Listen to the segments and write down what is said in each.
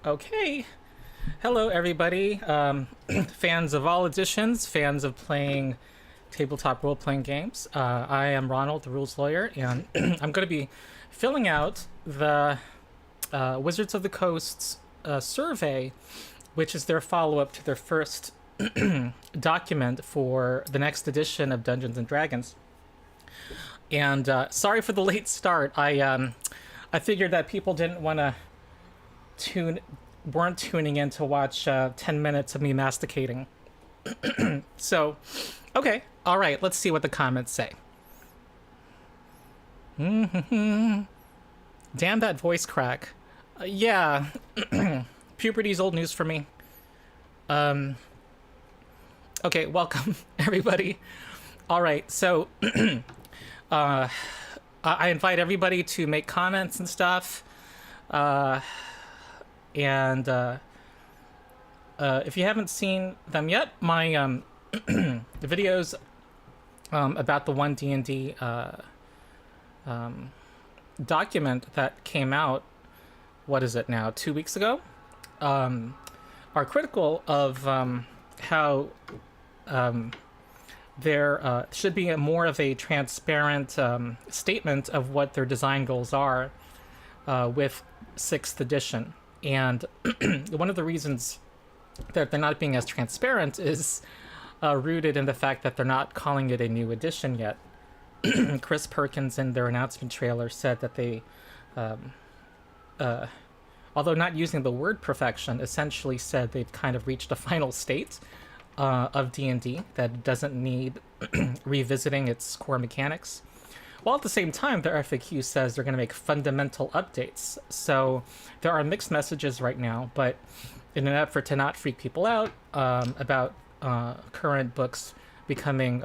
Okay. Hello, everybody. Fans of all editions, fans of playing tabletop role-playing games. I am Ronald, the rules lawyer, and I'm going to be filling out the Wizards of the Coast's survey, which is their follow-up to their first document for the next edition of Dungeons and Dragons. And sorry for the late start. I figured that people didn't want to weren't tuning in to watch 10 minutes of me masticating. So, okay, all right, let's see what the comments say. Damn that voice crack. Yeah, puberty's old news for me. Okay, welcome, everybody. All right, so I invite everybody to make comments and stuff. And if you haven't seen them yet, my the videos about the ONE D&D document that came out, what is it now, 2 weeks ago, are critical of how there should be more of a transparent statement of what their design goals are with 6th edition. And one of the reasons that they're not being as transparent is rooted in the fact that they're not calling it a new edition yet. Chris Perkins, in their announcement trailer, said that they, although not using the word perfection, essentially said they've kind of reached a final state of D&D that doesn't need revisiting its core mechanics. While at the same time, their FAQ says they're going to make fundamental updates. So there are mixed messages right now, but in an effort to not freak people out about current books becoming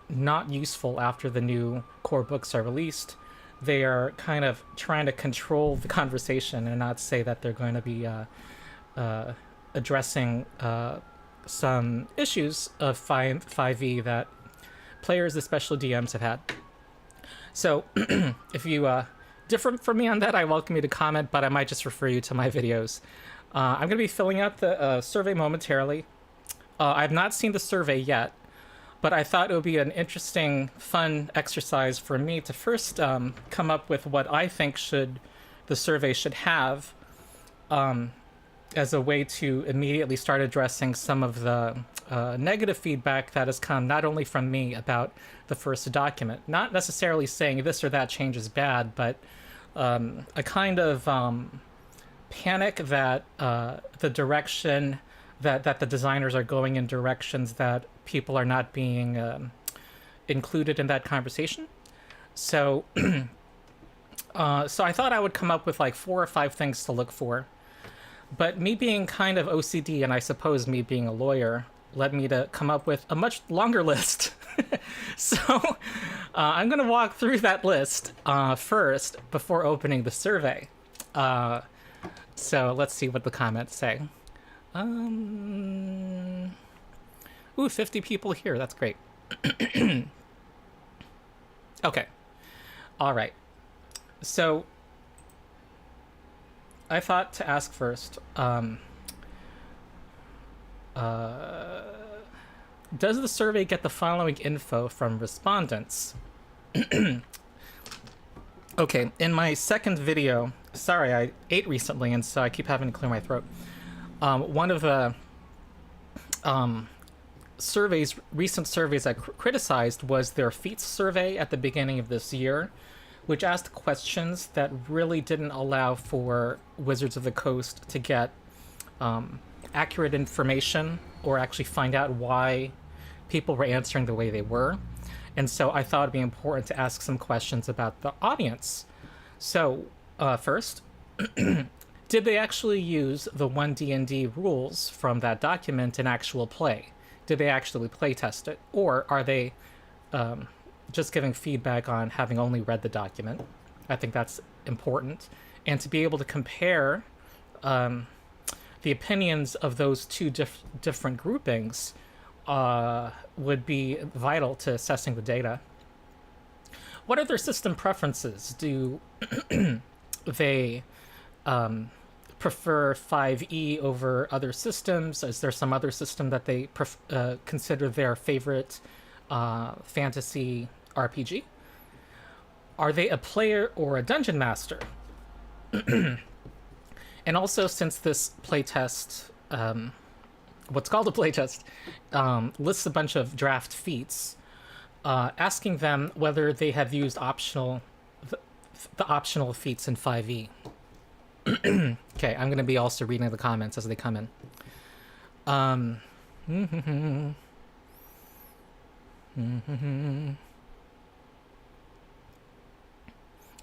not useful after the new core books are released, they are kind of trying to control the conversation and not say that they're going to be addressing some issues of 5e that players, especially DMs, have had. So if you differ from me on that, I welcome you to comment, but I might just refer you to my videos. I'm going to be filling out the survey momentarily. I've not seen the survey yet, but I thought it would be an interesting, fun exercise for me to first come up with what I think the survey should have, as a way to immediately start addressing some of the negative feedback that has come not only from me about the first document, not necessarily saying this or that change is bad, but a kind of panic that the direction that the designers are going in directions that people are not being included in that conversation. So, so I thought I would come up with like 4 or 5 things to look for. But me being kind of OCD, and I suppose me being a lawyer, led me to come up with a much longer list. So I'm going to walk through that list first before opening the survey. So let's see what the comments say. Ooh, 50 people here. That's great. Okay. All right. So I thought to ask first, does the survey get the following info from respondents? Okay, in my second video, sorry, I ate recently, and so I keep having to clear my throat. One of the recent surveys I criticized was their Feats survey at the beginning of this year, which asked questions that really didn't allow for Wizards of the Coast to get accurate information or actually find out why people were answering the way they were. And so I thought it'd be important to ask some questions about the audience. So first, did they actually use the ONE D&D rules from that document in actual play? Did they actually play test it? Or are they just giving feedback on having only read the document? I think that's important. And to be able to compare the opinions of those two different groupings would be vital to assessing the data. What are their system preferences? Do they prefer 5e over other systems? Is there some other system that they consider their favorite fantasy RPG? Are they a player or a dungeon master? And also, since this playtest, what's called a playtest, lists a bunch of draft feats, asking them whether they have used the optional feats in 5e. Okay, I'm going to be also reading the comments as they come in.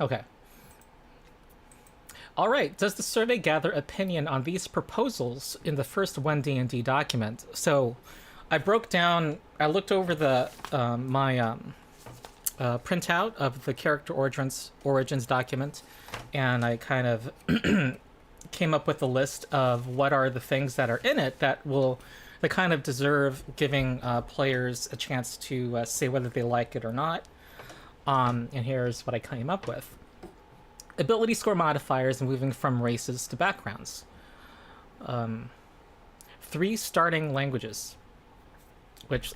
Okay. All right. Does the survey gather opinion on these proposals in the first ONE D&D document? So, I broke down. I looked over the my printout of the character origins document, and I kind of came up with a list of what are the things that are in it that kind of deserve giving players a chance to say whether they like it or not. And here's what I came up with. Ability score modifiers and moving from races to backgrounds. 3 starting languages. Which,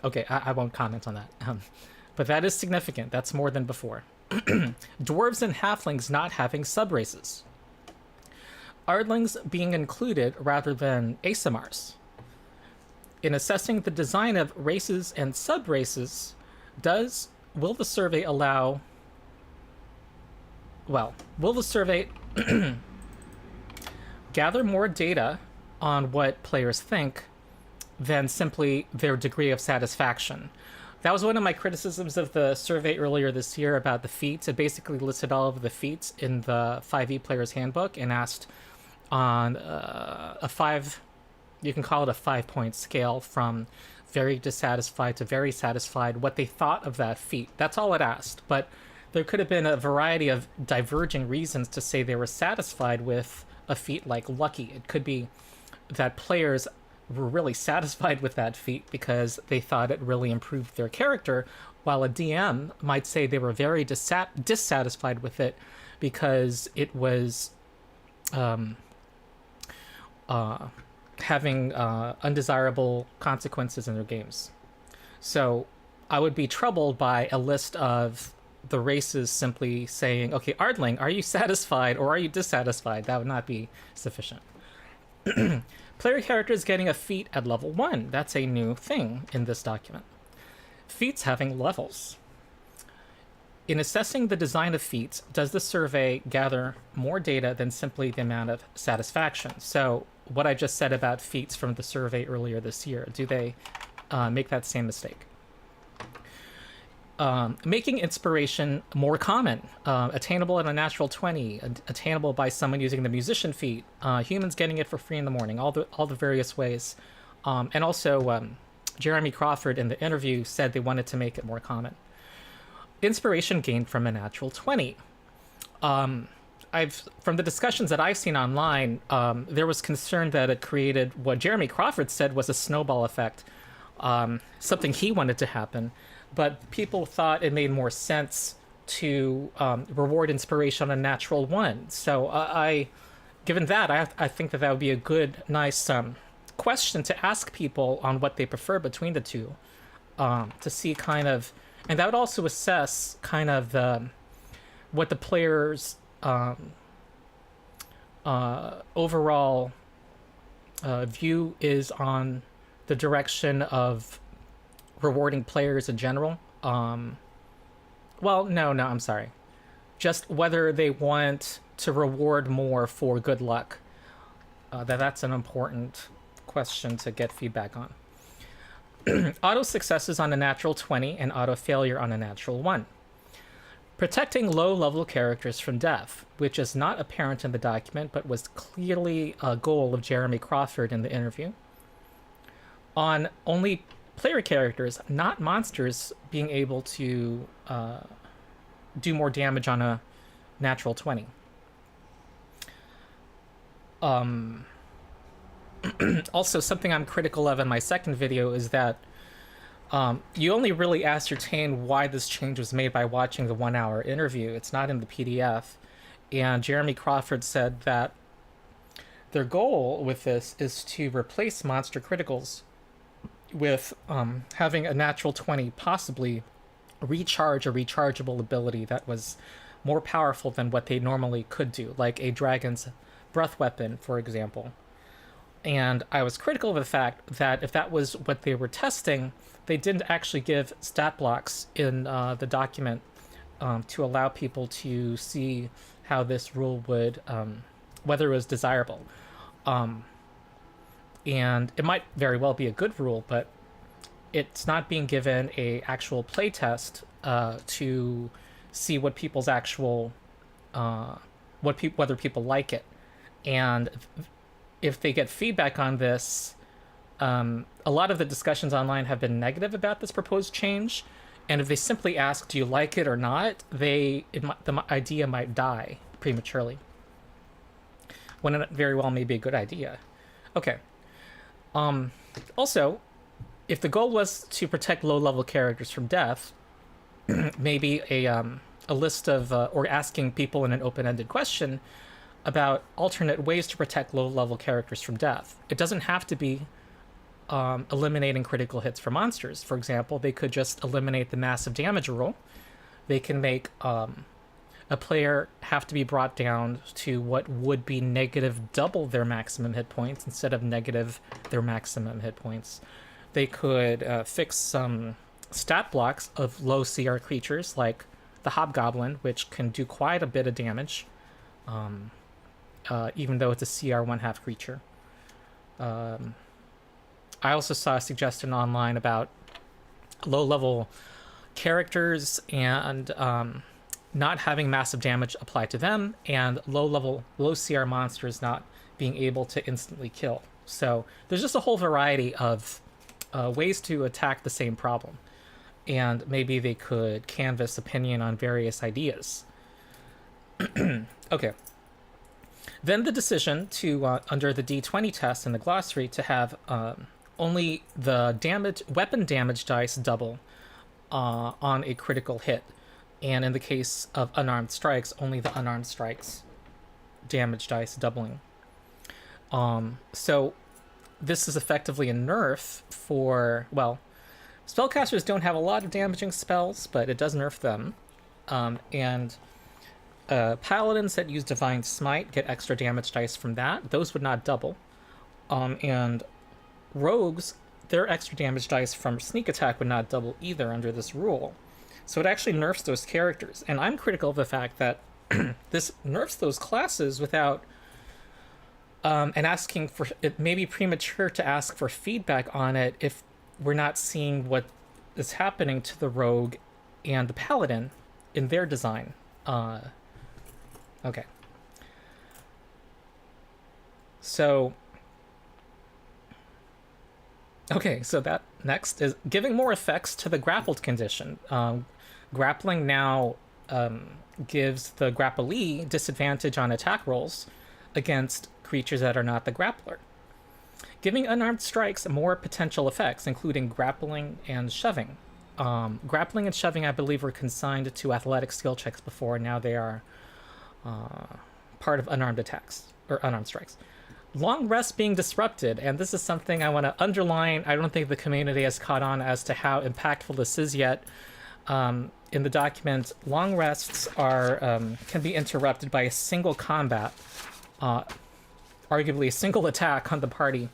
okay, I won't comment on that. But that is significant. That's more than before. Dwarves and halflings not having subraces. Ardlings being included rather than ASMRs. In assessing the design of races and subraces, will the survey gather more data on what players think than simply their degree of satisfaction? That was one of my criticisms of the survey earlier this year about the feats. It basically listed all of the feats in the 5e player's handbook and asked on you can call it a 5-point scale from very dissatisfied to very satisfied, what they thought of that feat. That's all it asked. But there could have been a variety of diverging reasons to say they were satisfied with a feat like Lucky. It could be that players were really satisfied with that feat because they thought it really improved their character, while a DM might say they were very dissatisfied with it because it was having undesirable consequences in their games. So I would be troubled by a list of the races simply saying, okay, Ardling, are you satisfied or are you dissatisfied? That would not be sufficient. Player characters getting a feat at level 1. That's a new thing in this document. Feats having levels. In assessing the design of feats, does the survey gather more data than simply the amount of satisfaction? So what I just said about feats from the survey earlier this year, do they make that same mistake? Making inspiration more common, attainable at a natural 20, attainable by someone using the musician feat, humans getting it for free in the morning, all the various ways. And also, Jeremy Crawford in the interview said they wanted to make it more common. Inspiration gained from a natural 20. From the discussions that I've seen online, there was concern that it created what Jeremy Crawford said was a snowball effect, something he wanted to happen. But people thought it made more sense to reward inspiration on a natural 1. So given that, I think that would be a good, nice question to ask people on what they prefer between the two, to see kind of, and that would also assess kind of what the players' overall view is on the direction of rewarding players in general. I'm sorry. Just whether they want to reward more for good luck. That's an important question to get feedback on. Auto successes on a natural 20 and auto failure on a natural 1. Protecting low-level characters from death, which is not apparent in the document, but was clearly a goal of Jeremy Crawford in the interview. On only player characters, not monsters, being able to do more damage on a natural 20. Also, something I'm critical of in my second video is that you only really ascertain why this change was made by watching the 1-hour interview. It's not in the PDF. and Jeremy Crawford said that their goal with this is to replace monster criticals with having a natural 20 possibly recharge a rechargeable ability that was more powerful than what they normally could do, like a dragon's breath weapon, for example. And I was critical of the fact that if that was what they were testing, they didn't actually give stat blocks in the document to allow people to see how this rule would, whether it was desirable. And it might very well be a good rule, but it's not being given a actual playtest to see what people's actual, whether people like it. And if they get feedback on this, a lot of the discussions online have been negative about this proposed change. And if they simply ask, do you like it or not, the idea might die prematurely, when it very well may be a good idea. Okay. Also, if the goal was to protect low-level characters from death, maybe a list of, or asking people in an open-ended question about alternate ways to protect low-level characters from death. It doesn't have to be eliminating critical hits for monsters. For example, they could just eliminate the massive damage rule. They can make a player have to be brought down to what would be negative double their maximum hit points instead of negative their maximum hit points. They could fix some stat blocks of low CR creatures like the Hobgoblin, which can do quite a bit of damage, even though it's a CR 1/2 creature. I also saw a suggestion online about low-level characters and not having massive damage apply to them, and low CR monsters not being able to instantly kill. So there's just a whole variety of ways to attack the same problem, and maybe they could canvass opinion on various ideas. Okay. Then the decision to, under the D20 test in the glossary, to have only the weapon damage dice double on a critical hit. And in the case of unarmed strikes, only the unarmed strikes damage dice doubling. So this is effectively a nerf for, well, spellcasters don't have a lot of damaging spells, but it does nerf them. And paladins that use Divine Smite get extra damage dice from that. Those would not double. And rogues, their extra damage dice from sneak attack would not double either under this rule. So it actually nerfs those characters. And I'm critical of the fact that this nerfs those classes without... and asking for... It may be premature to ask for feedback on it if we're not seeing what is happening to the rogue and the paladin in their design. Okay. So... Okay, so that next is giving more effects to the grappled condition. Grappling now gives the grapplee disadvantage on attack rolls against creatures that are not the grappler. Giving unarmed strikes more potential effects, including grappling and shoving. Grappling and shoving, I believe, were consigned to athletic skill checks before. Now they are part of unarmed attacks, or unarmed strikes. Long rest being disrupted, and this is something I want to underline. I don't think the community has caught on as to how impactful this is yet. In the document, long rests are can be interrupted by a single combat, arguably a single attack on the party.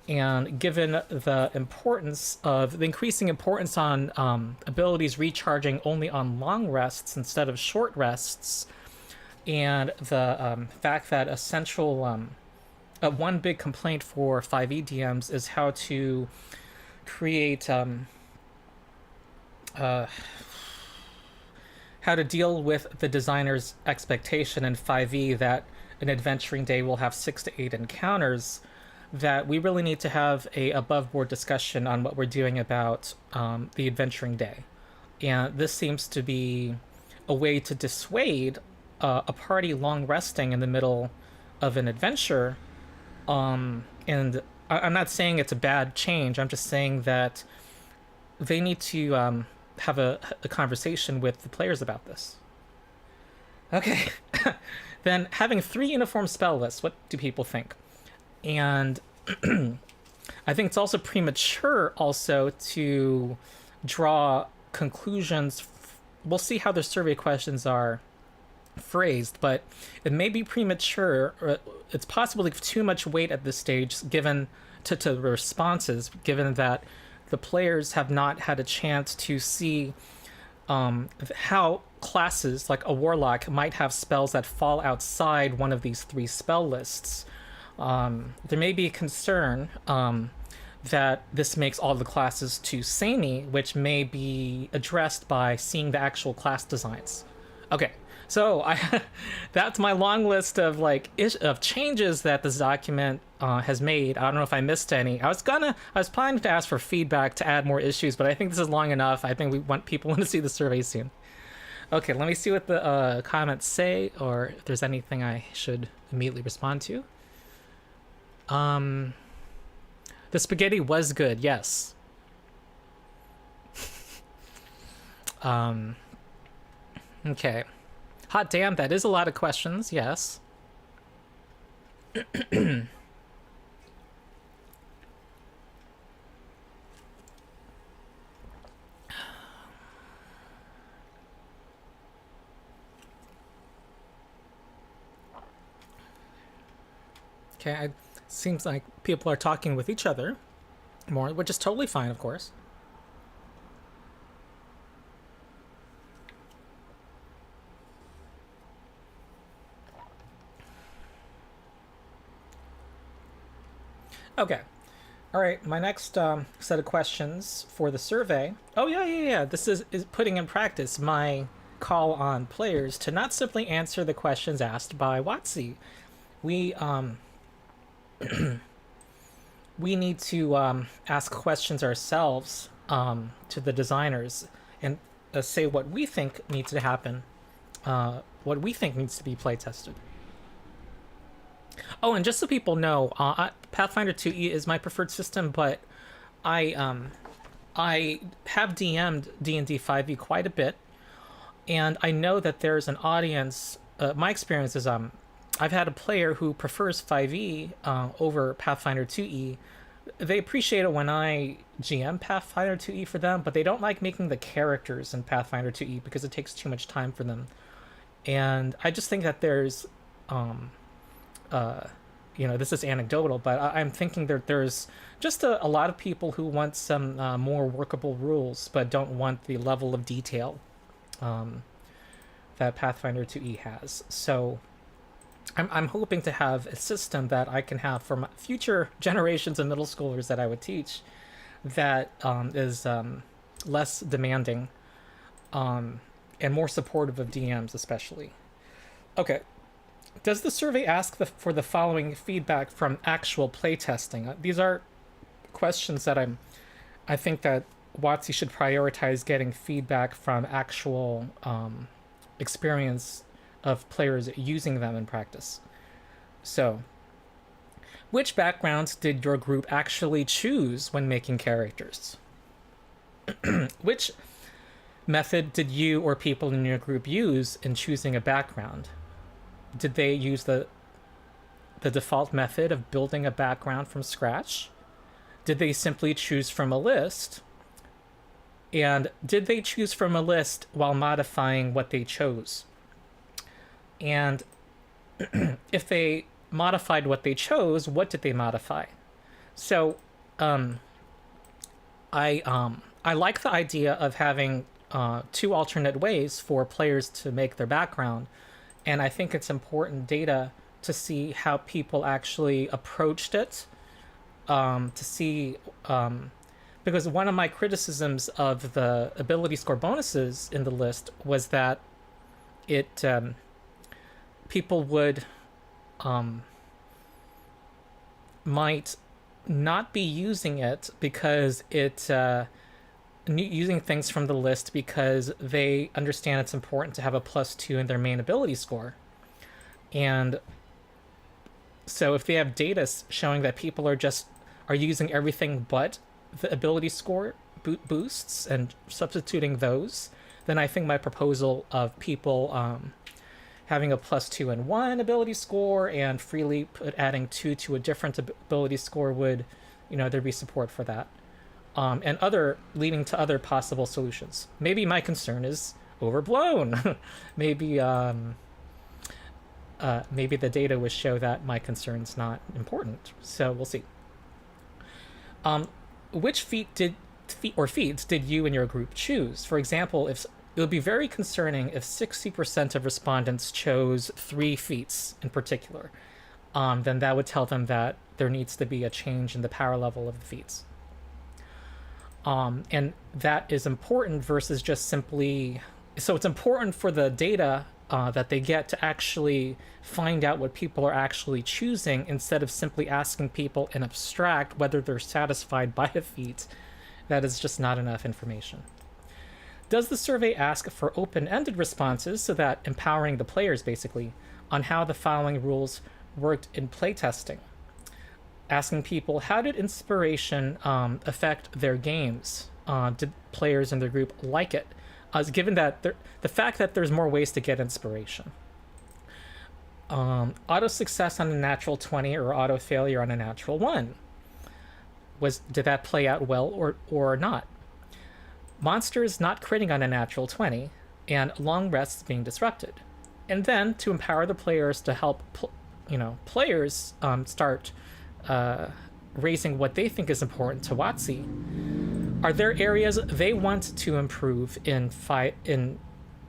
And given the importance of the increasing importance on abilities recharging only on long rests instead of short rests, and the fact that essential one big complaint for 5e DMs is how to create how to deal with the designer's expectation in 5e that an adventuring day will have 6 to 8 encounters, that we really need to have a above-board discussion on what we're doing about the adventuring day. And this seems to be a way to dissuade a party long resting in the middle of an adventure. And I'm not saying it's a bad change. I'm just saying that they need to have a conversation with the players about this. Okay. then having 3 uniform spell lists, what do people think? And I think it's also premature also to draw conclusions. We'll see how the survey questions are phrased, but it may be premature, or it's possible to give too much weight at this stage given to the responses, given that the players have not had a chance to see how classes like a warlock might have spells that fall outside one of these 3 spell lists. There may be a concern that this makes all the classes too samey, which may be addressed by seeing the actual class designs. Okay, so that's my long list of of changes that this document has made. I don't know if I missed any. I was planning to ask for feedback to add more issues, but I think this is long enough. I think people want to see the survey soon. Okay, let me see what the comments say, or if there's anything I should immediately respond to. The spaghetti was good, yes. Okay. Hot damn, that is a lot of questions, yes. Okay, seems like people are talking with each other more, which is totally fine, of course. Okay. All right, my next set of questions for the survey. Oh, yeah. This is putting in practice my call on players to not simply answer the questions asked by WOTC. We we need to ask questions ourselves to the designers and say what we think needs to happen, what we think needs to be play tested. Oh, and just so people know, Pathfinder 2e is my preferred system, but I have DM'd D&D 5e quite a bit, and I know that there's an audience. My experience is I've had a player who prefers 5e over Pathfinder 2e. They appreciate it when I GM Pathfinder 2e for them, but they don't like making the characters in Pathfinder 2e because it takes too much time for them. And I just think that there's, this is anecdotal, but I'm thinking that there's just a lot of people who want some more workable rules, but don't want the level of detail that Pathfinder 2e has. So I'm hoping to have a system that I can have for my future generations of middle schoolers that I would teach that is less demanding and more supportive of DMs especially. Okay. Does the survey ask for the following feedback from actual playtesting? These are questions that I think that WOTC should prioritize getting feedback from actual experience of players using them in practice. So, which backgrounds did your group actually choose when making characters? Which method did you or people in your group use in choosing a background? Did they use the default method of building a background from scratch? Did they simply choose from a list? And did they choose from a list while modifying what they chose? And if they modified what they chose, what did they modify? So I like the idea of having 2 alternate ways for players to make their background. And I think it's important data to see how people actually approached it, to see, because one of my criticisms of the ability score bonuses in the list was that it people would might not be using it because it using things from the list because they understand it's important to have a +2 in their main ability score. And so if they have data showing that people are using everything but the ability score boosts and substituting those, then I think my proposal of people having a +2 in one ability score and freely adding 2 to a different ability score would, there'd be support for that. And other leading to other possible solutions. Maybe my concern is overblown. maybe maybe the data would show that my concern's not important. So we'll see. Which feats did you and your group choose? For example, if it would be very concerning if 60% of respondents chose 3 feats in particular. Then that would tell them that there needs to be a change in the power level of the feats. And that is important versus just simply... So it's important for the data that they get to actually find out what people are actually choosing instead of simply asking people in abstract whether they're satisfied by a feat. That is just not enough information. Does the survey ask for open-ended responses, so that empowering the players, basically, on how the following rules worked in playtesting? Asking people, how did inspiration affect their games? Did players in their group like it? Given that the fact that there's more ways to get inspiration. Auto success on a natural 20 or auto failure on a natural 1. Did that play out well or not? Monsters not critting on a natural 20 and long rests being disrupted. And then to empower the players to help players start raising what they think is important to WOTC. Are there areas they want to improve in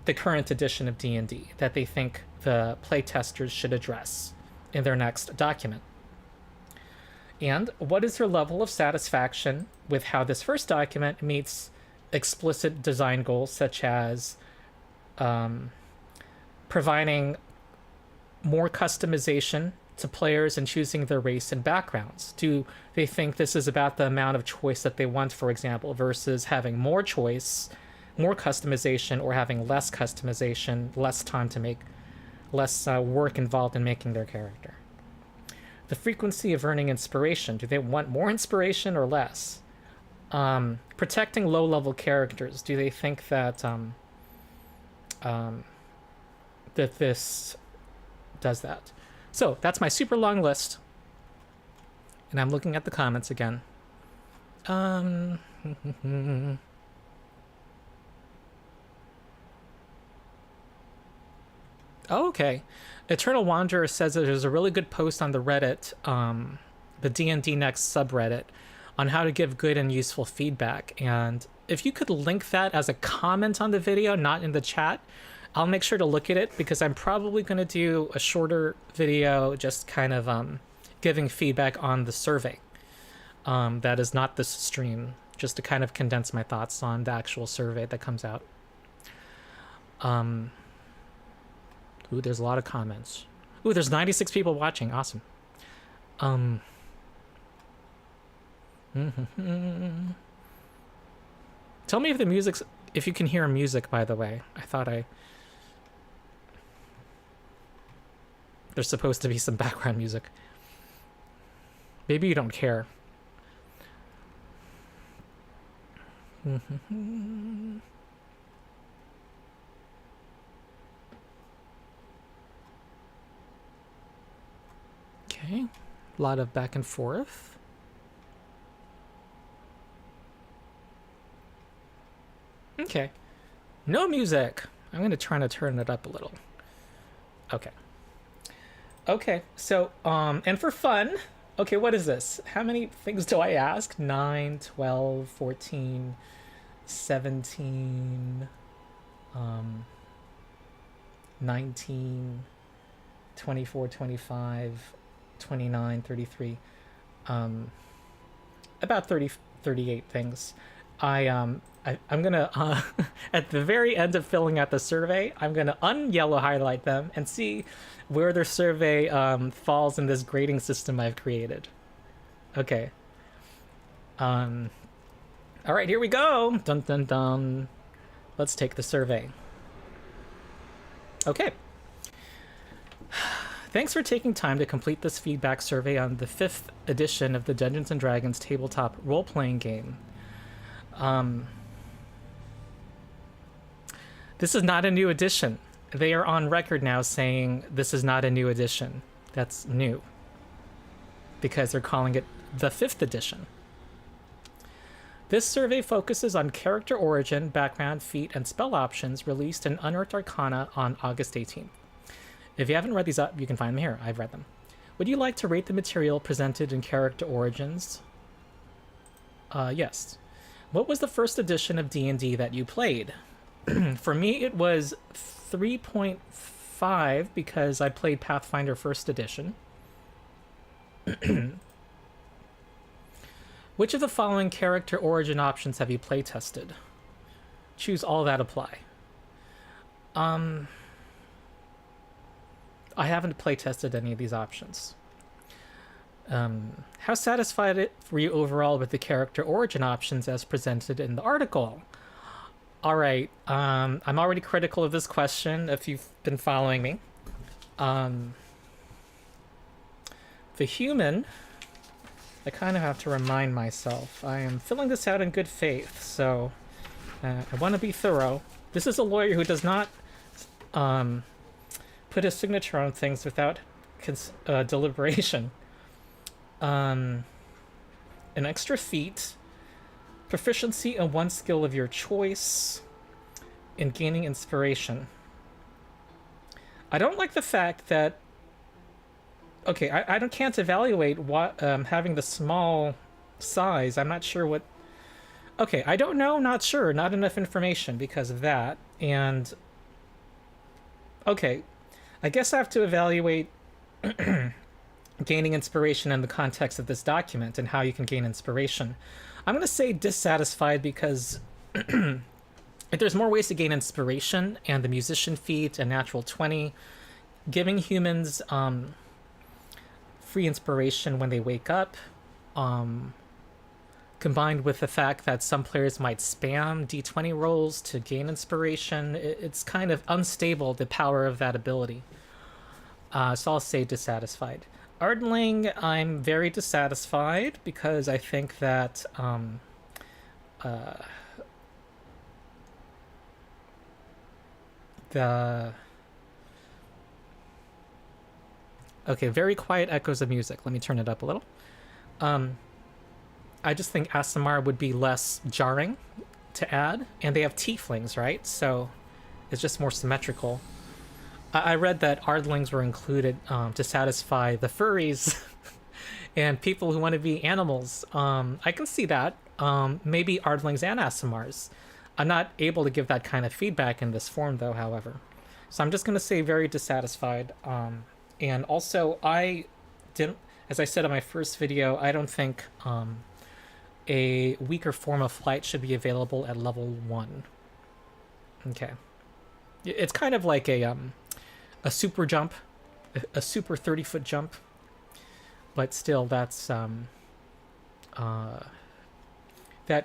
the current edition of D&D that they think the playtesters should address in their next document? And what is their level of satisfaction with how this first document meets explicit design goals, such as providing more customization to players and choosing their race and backgrounds? Do they think this is about the amount of choice that they want, for example, versus having more choice, more customization, or having less customization, less time to make, less work involved in making their character? The frequency of earning inspiration. Do they want more inspiration or less? Protecting low-level characters. Do they think that that this does that? So that's my super long list, and I'm looking at the comments again. Oh, okay. Eternal Wanderer says that there's a really good post on the Reddit, the D&D Next subreddit, on how to give good and useful feedback. And if you could link that as a comment on the video, not in the chat, I'll make sure to look at it, because I'm probably going to do a shorter video just kind of giving feedback on the survey. That is not this stream, just to kind of condense my thoughts on the actual survey that comes out. Ooh, there's a lot of comments. Ooh, there's 96 people watching. Awesome. Tell me if the music's... if you can hear music, by the way. I thought there's supposed to be some background music. Maybe you don't care. Okay, a lot of back and forth. Okay, no music. I'm going to try to turn it up a little. Okay. Okay, so, and for fun, okay, what is this? How many things do I ask? 9, 12, 14, 17, 19, 24, 25, 29, 33, about 30, 38 things. I'm gonna at the very end of filling out the survey, I'm gonna un-yellow highlight them and see where their survey falls in this grading system I've created. Okay. All right, here we go. Dun dun dun. Let's take the survey. Okay. Thanks for taking time to complete this feedback survey on the 5th edition of the Dungeons & Dragons tabletop role-playing game. This is not a new edition. they are on record now saying this is not a new edition. That's new. Because they're calling it the 5th edition. This survey focuses on character origin, background, feat, and spell options released in Unearthed Arcana on August 18th. If you haven't read these up, you can find them here. I've read them. Would you like to rate the material presented in character origins? Yes. What was the first edition of D&D that you played? For me, it was 3.5 because I played Pathfinder 1st edition. Which of the following character origin options have you playtested? Choose all that apply. I haven't playtested any of these options. How satisfied were you overall with the character origin options as presented in the article? All right, I'm already critical of this question if you've been following me. The human, I kind of have to remind myself. I am filling this out in good faith, so I want to be thorough. This is a lawyer who does not put his signature on things without deliberation. An extra feat, proficiency in one skill of your choice, and gaining inspiration. I don't like the fact that... Okay, I can't evaluate what having the small size. I'm not sure what... Okay, I don't know, not sure. Not enough information because of that. And... Okay, I guess I have to evaluate gaining inspiration in the context of this document and how you can gain inspiration. I'm going to say dissatisfied because if there's more ways to gain inspiration, and the musician feat and natural 20, giving humans free inspiration when they wake up, combined with the fact that some players might spam d20 rolls to gain inspiration, it's kind of unstable, the power of that ability. So I'll say dissatisfied. Ardling, I'm very dissatisfied because I think that okay, very quiet echoes of music. Let me turn it up a little. I just think ASMR would be less jarring to add, and they have tieflings, right? So it's just more symmetrical. I read that Ardlings were included to satisfy the furries and people who want to be animals. I can see that. Maybe Ardlings and ASMRs. I'm not able to give that kind of feedback in this form, though, however. So I'm just going to say very dissatisfied. And also, I didn't, as I said in my first video, I don't think a weaker form of flight should be available at level 1. Okay. It's kind of like a super jump, a super 30-foot jump, but still that's that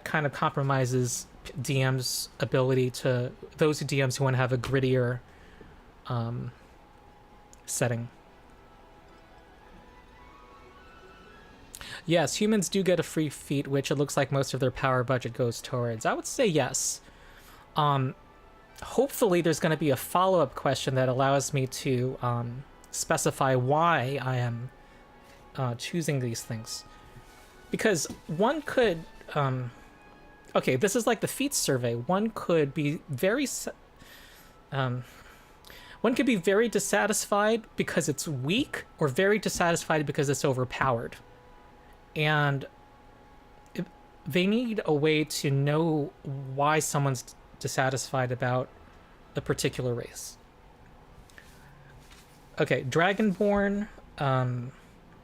kind of compromises DM's ability to, those DMs who want to have a grittier setting. Yes, humans do get a free feat, which it looks like most of their power budget goes towards. I would say yes. Hopefully there's going to be a follow-up question that allows me to specify why I am choosing these things. Because one could... okay, this is like the Feats survey. One could be very... one could be very dissatisfied because it's weak, or very dissatisfied because it's overpowered. And they need a way to know why someone's dissatisfied about a particular race. Okay, Dragonborn.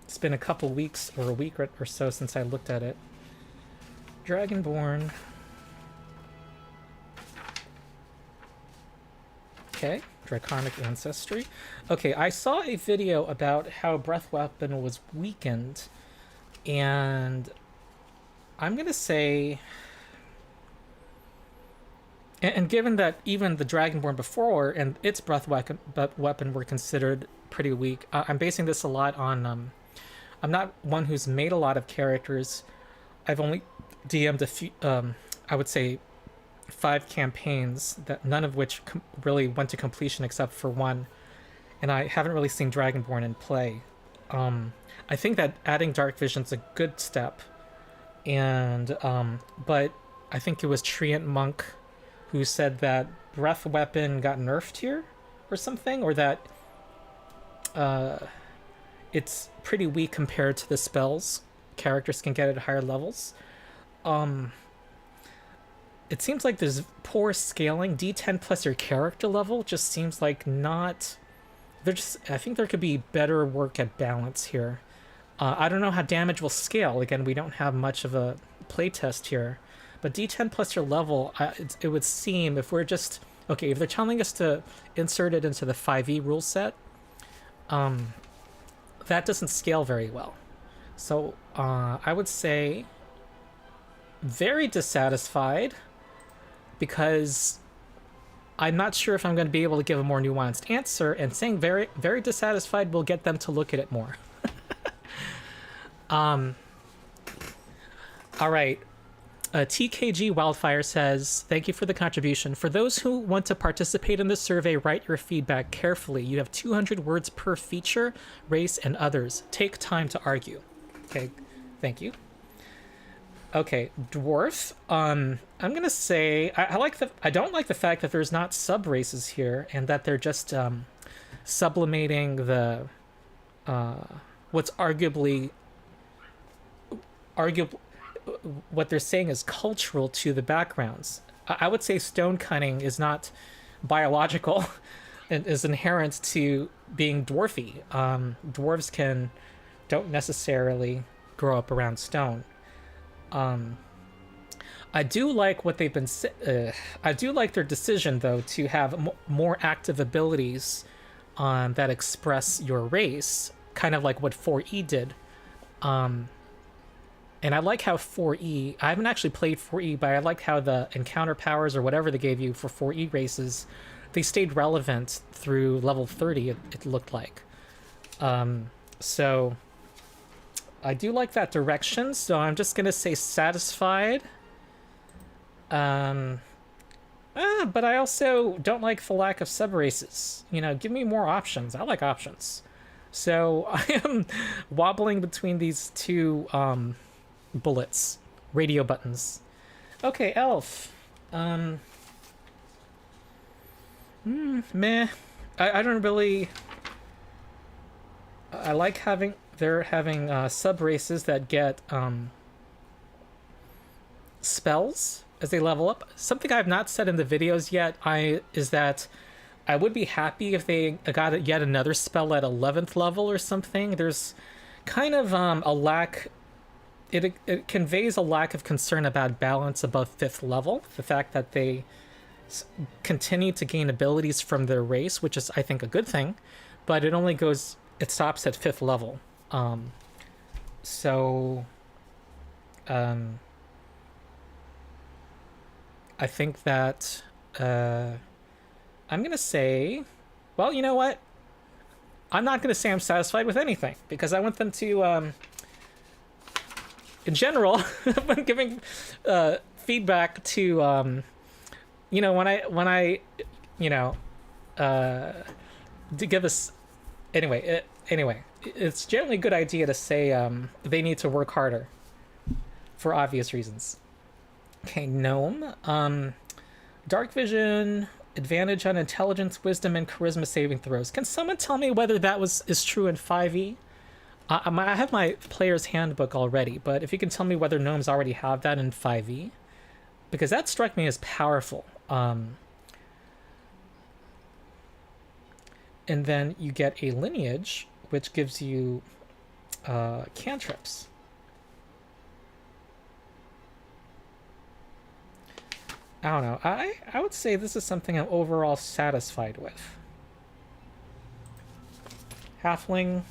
It's been a couple weeks or a week or so since I looked at it. Dragonborn. Okay, Draconic Ancestry. Okay, I saw a video about how Breath Weapon was weakened, and I'm gonna say... And given that even the Dragonborn before and its breath weapon were considered pretty weak, I'm basing this a lot on... I'm not one who's made a lot of characters. I've only DM'd a few, I would say 5 campaigns, that none of which really went to completion except for one, and I haven't really seen Dragonborn in play. I think that adding Dark Vision's a good step, and but I think it was Treant Monk who said that Breath Weapon got nerfed here or something, or that it's pretty weak compared to the spells characters can get at higher levels. It seems like there's poor scaling. D10 plus your character level just seems like not... I think there could be better work at balance here. I don't know how damage will scale. Again, we don't have much of a playtest here. But D10 plus your level, it would seem, if we're just... Okay, if they're telling us to insert it into the 5e rule set, that doesn't scale very well. So I would say very dissatisfied, because I'm not sure if I'm going to be able to give a more nuanced answer, and saying very, very dissatisfied will get them to look at it more. All right. TKG Wildfire says, thank you for the contribution. For those who want to participate in the survey, write your feedback carefully. You have 200 words per feature, race, and others. Take time to argue. Okay, thank you. Okay, Dwarf. I'm gonna say I don't like the fact that there's not sub races here, and that they're just sublimating the what's arguably what they're saying is cultural to the backgrounds. I would say stone cutting is not biological and is inherent to being dwarfy. Dwarves don't necessarily grow up around stone. I do like what they've been. I do like their decision, though, to have more active abilities that express your race, kind of like what 4E did. And I like how 4E... I haven't actually played 4E, but I like how the encounter powers or whatever they gave you for 4E races, they stayed relevant through level 30, it looked like. So I do like that direction, so I'm just going to say satisfied. But I also don't like the lack of sub-races. You know, give me more options. I like options. So I am wobbling between these two... bullets, radio buttons. Okay, Elf. Meh. I don't really... I like they're having sub races that get spells as they level up. Something I've not said in the videos yet is that I would be happy if they got yet another spell at 11th level or something. There's kind of a lack... It conveys a lack of concern about balance above 5th level. The fact that they continue to gain abilities from their race, which is, I think, a good thing, but it stops at 5th level. I think that I'm going to say, well, you know what? I'm not going to say I'm satisfied with anything, because I want them to... in general, when giving feedback to, when I to give us, anyway, it's generally a good idea to say they need to work harder for obvious reasons. Okay, Gnome. Dark Vision, advantage on intelligence, wisdom, and charisma saving throws. Can someone tell me whether that is true in 5e? I have my player's handbook already, but if you can tell me whether gnomes already have that in 5e, because that struck me as powerful. And then you get a lineage, which gives you cantrips. I don't know. I would say this is something I'm overall satisfied with. Halfling.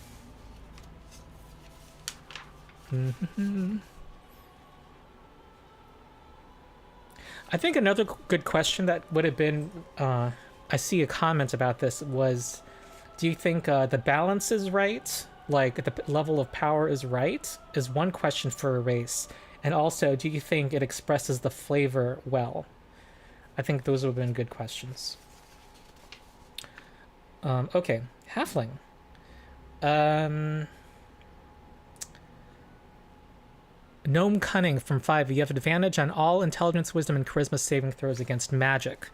I think another good question that would have been, I see a comment about this, was, do you think the balance is right? Like, the level of power is right? Is one question for a race. And also, do you think it expresses the flavor well? I think those would have been good questions. Okay, halfling. Gnome cunning from 5. You have advantage on all intelligence, wisdom, and charisma saving throws against magic.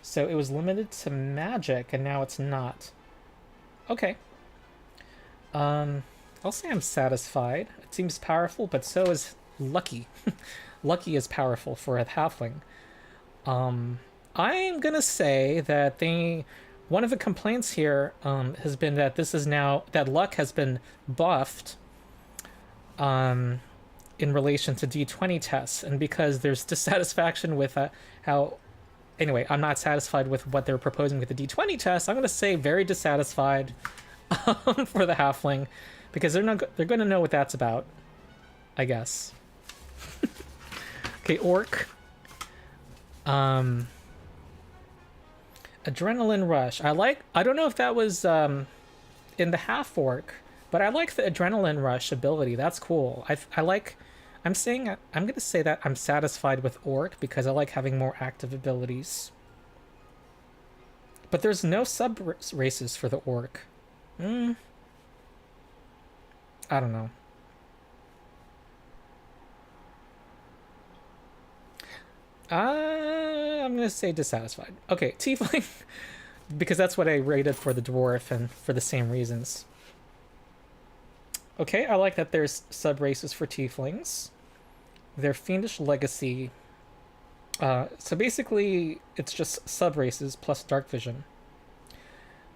So it was limited to magic, and now it's not. Okay. I'll say I'm satisfied. It seems powerful, but so is lucky. Lucky is powerful for a halfling. I'm gonna say that one of the complaints here has been that that luck has been buffed in relation to D20 tests, and because there's dissatisfaction with how. Anyway, I'm not satisfied with what they're proposing with the D20 test. I'm gonna say very dissatisfied for the halfling, because they're going to know what that's about, I guess. Okay, orc. Adrenaline rush. I don't know if that was in the half orc, but I like the adrenaline rush ability. That's cool. I'm going to say that I'm satisfied with orc because I like having more active abilities. But there's no sub races for the orc. I don't know. I'm gonna say dissatisfied. Okay, tiefling, because that's what I rated for the dwarf, and for the same reasons. Okay, I like that there's sub races for tieflings. Their fiendish legacy. So basically, it's just sub races plus dark vision.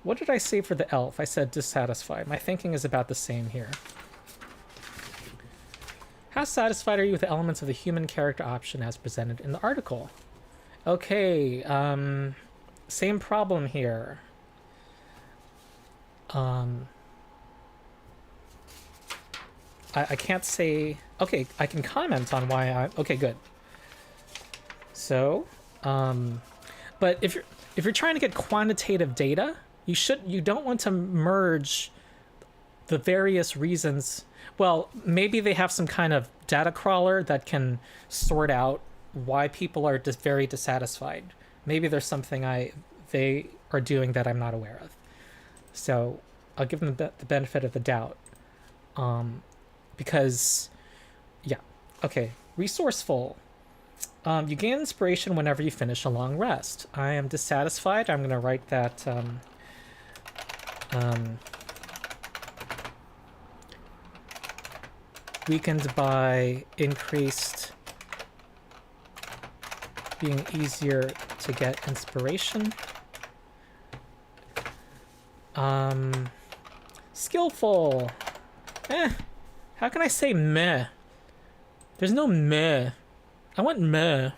What did I say for the elf? I said dissatisfied. My thinking is about the same here. How satisfied are you with the elements of the human character option as presented in the article? Okay, same problem here. I can't say... Okay, I can comment on why I... Okay, good. So, but if you're trying to get quantitative data, you don't want to merge the various reasons. Well, maybe they have some kind of data crawler that can sort out why people are just very dissatisfied. Maybe there's something they are doing that I'm not aware of. So I'll give them the benefit of the doubt. Because, yeah. Okay, resourceful. You gain inspiration whenever you finish a long rest. I am dissatisfied. I'm going to write that... weakened by increased being easier to get inspiration. Skillful. How can I say meh? There's no meh. I want meh.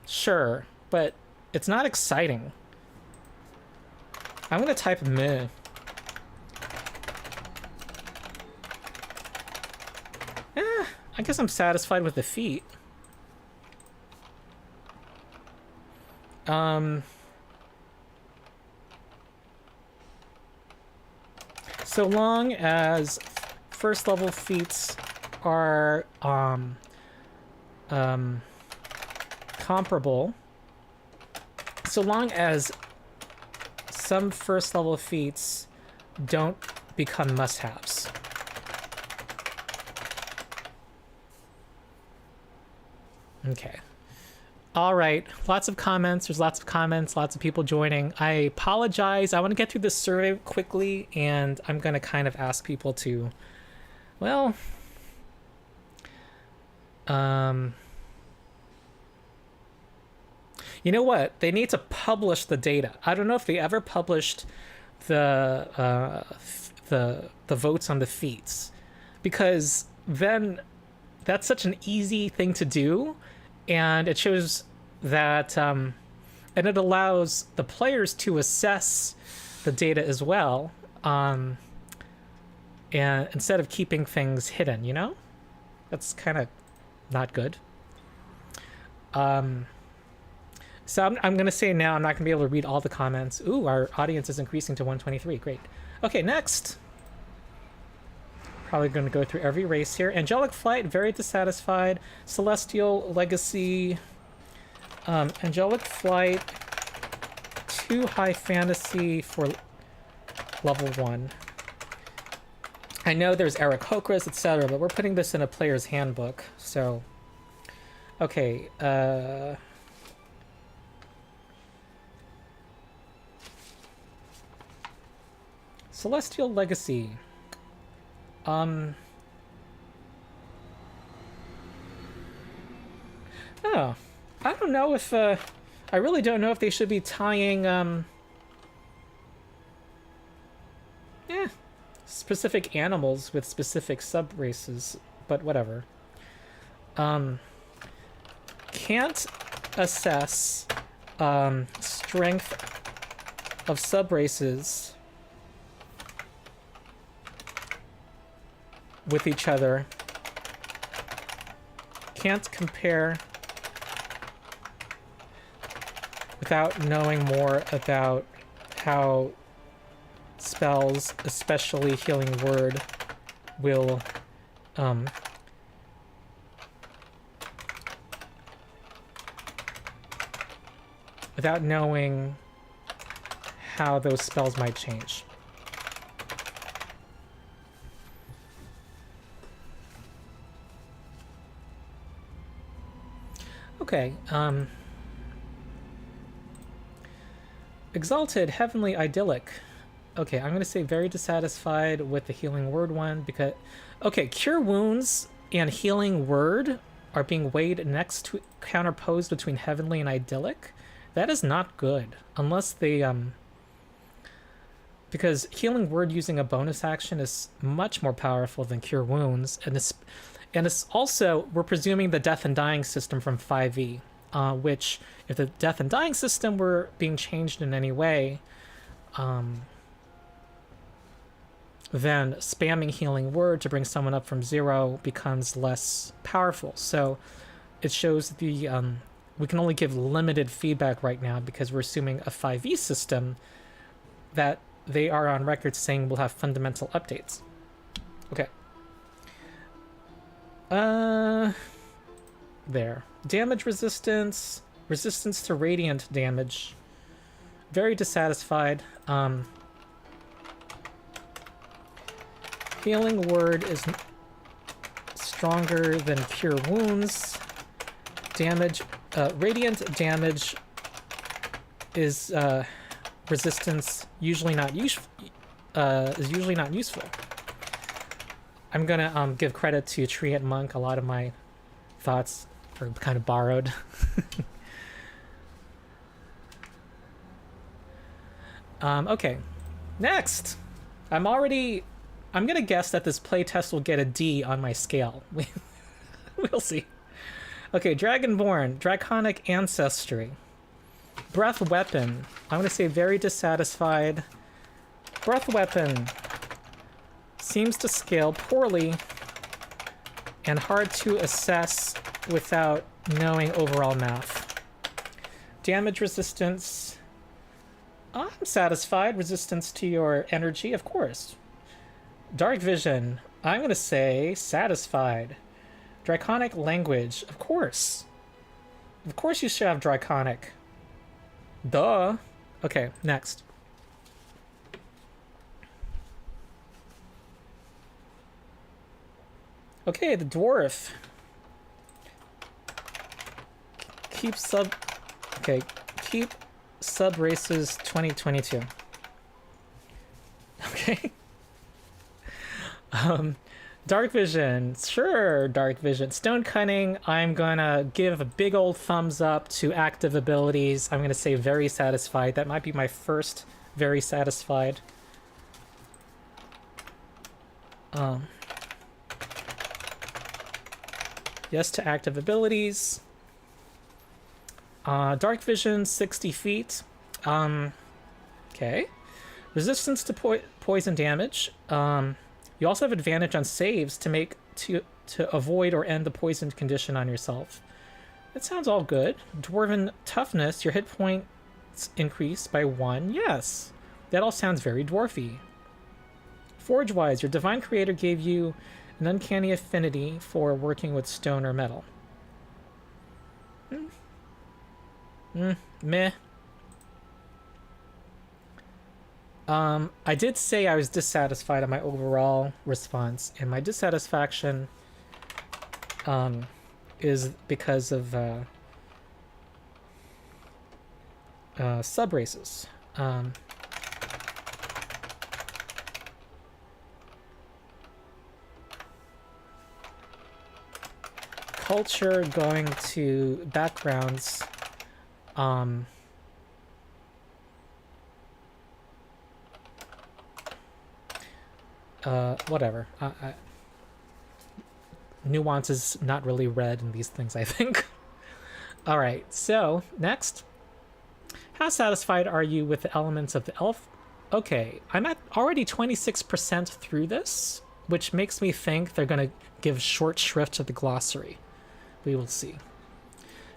Sure, but it's not exciting. I'm gonna type meh. I guess I'm satisfied with the feat. So long as first level feats are comparable, so long as some first level feats don't become must-haves. Okay. All right. Lots of comments. There's lots of comments, lots of people joining. I apologize. I want to get through this survey quickly, and I'm going to kind of ask people to, well, you know what? They need to publish the data. I don't know if they ever published the votes on the feats, because then that's such an easy thing to do. And it shows that, and it allows the players to assess the data as well, and instead of keeping things hidden, you know? That's kind of not good. So I'm going to say now I'm not going to be able to read all the comments. Ooh, our audience is increasing to 123. Great. Okay, next. probably going to go through every race here. Angelic Flight, very dissatisfied. Celestial Legacy. Angelic Flight, too high fantasy for level 1. I know there's Eric Hokras, etc., but we're putting this in a player's handbook, so... Okay, Celestial Legacy. Oh, I don't know if, I really don't know if they should be tying, specific animals with specific sub-races, but whatever. Can't assess, strength of sub-races with each other. Can't compare without knowing more about how spells, especially Healing Word, will without knowing how those spells might change. Okay, Exalted, Heavenly, Idyllic. Okay, I'm going to say very dissatisfied with the Healing Word one because... Okay, Cure Wounds and Healing Word are being weighed next to... counterposed between Heavenly and Idyllic. That is not good. Unless they... Because Healing Word using a bonus action is much more powerful than Cure Wounds. And it's also... We're presuming the Death and Dying system from 5e. Which, if the Death and Dying system were being changed in any way... then spamming Healing Word to bring someone up from 0 becomes less powerful. So it shows the we can only give limited feedback right now because we're assuming a 5e system that they are on record saying will have fundamental updates. Okay. There. Damage resistance, resistance to radiant damage. Very dissatisfied. Healing Word is stronger than Cure Wounds. Damage, radiant damage is resistance usually not useful. I'm gonna give credit to Treant Monk. A lot of my thoughts are kind of borrowed. Okay, next. I'm gonna guess that this playtest will get a D on my scale. We'll see. Okay, Dragonborn, Draconic Ancestry. Breath Weapon. I'm gonna say very dissatisfied. Breath Weapon seems to scale poorly and hard to assess without knowing overall math. Damage resistance. I'm satisfied. Resistance to your energy, of course. Dark Vision, I'm going to say satisfied. Draconic Language, of course. Of course you should have Draconic. Duh. Okay, next. Okay, the Dwarf. Keep sub races 2022. Okay. Dark Vision, sure, Dark Vision. Stone Cunning, I'm gonna give a big old thumbs up to active abilities. I'm gonna say very satisfied. That might be my first very satisfied. Yes to active abilities. Dark Vision, 60 feet. Okay. Resistance to poison damage. You also have advantage on saves to avoid or end the poisoned condition on yourself. That sounds all good. Dwarven Toughness, your hit points increase by 1. Yes. That all sounds very dwarfy. Forge-wise, your divine creator gave you an uncanny affinity for working with stone or metal. Meh. I did say I was dissatisfied on my overall response, and my dissatisfaction is because of sub-races. Culture going to backgrounds. Whatever. Nuance is not really read in these things, I think. Alright, so, next. How satisfied are you with the elements of the elf? Okay, I'm at already 26% through this, which makes me think they're going to give short shrift to the glossary. We will see.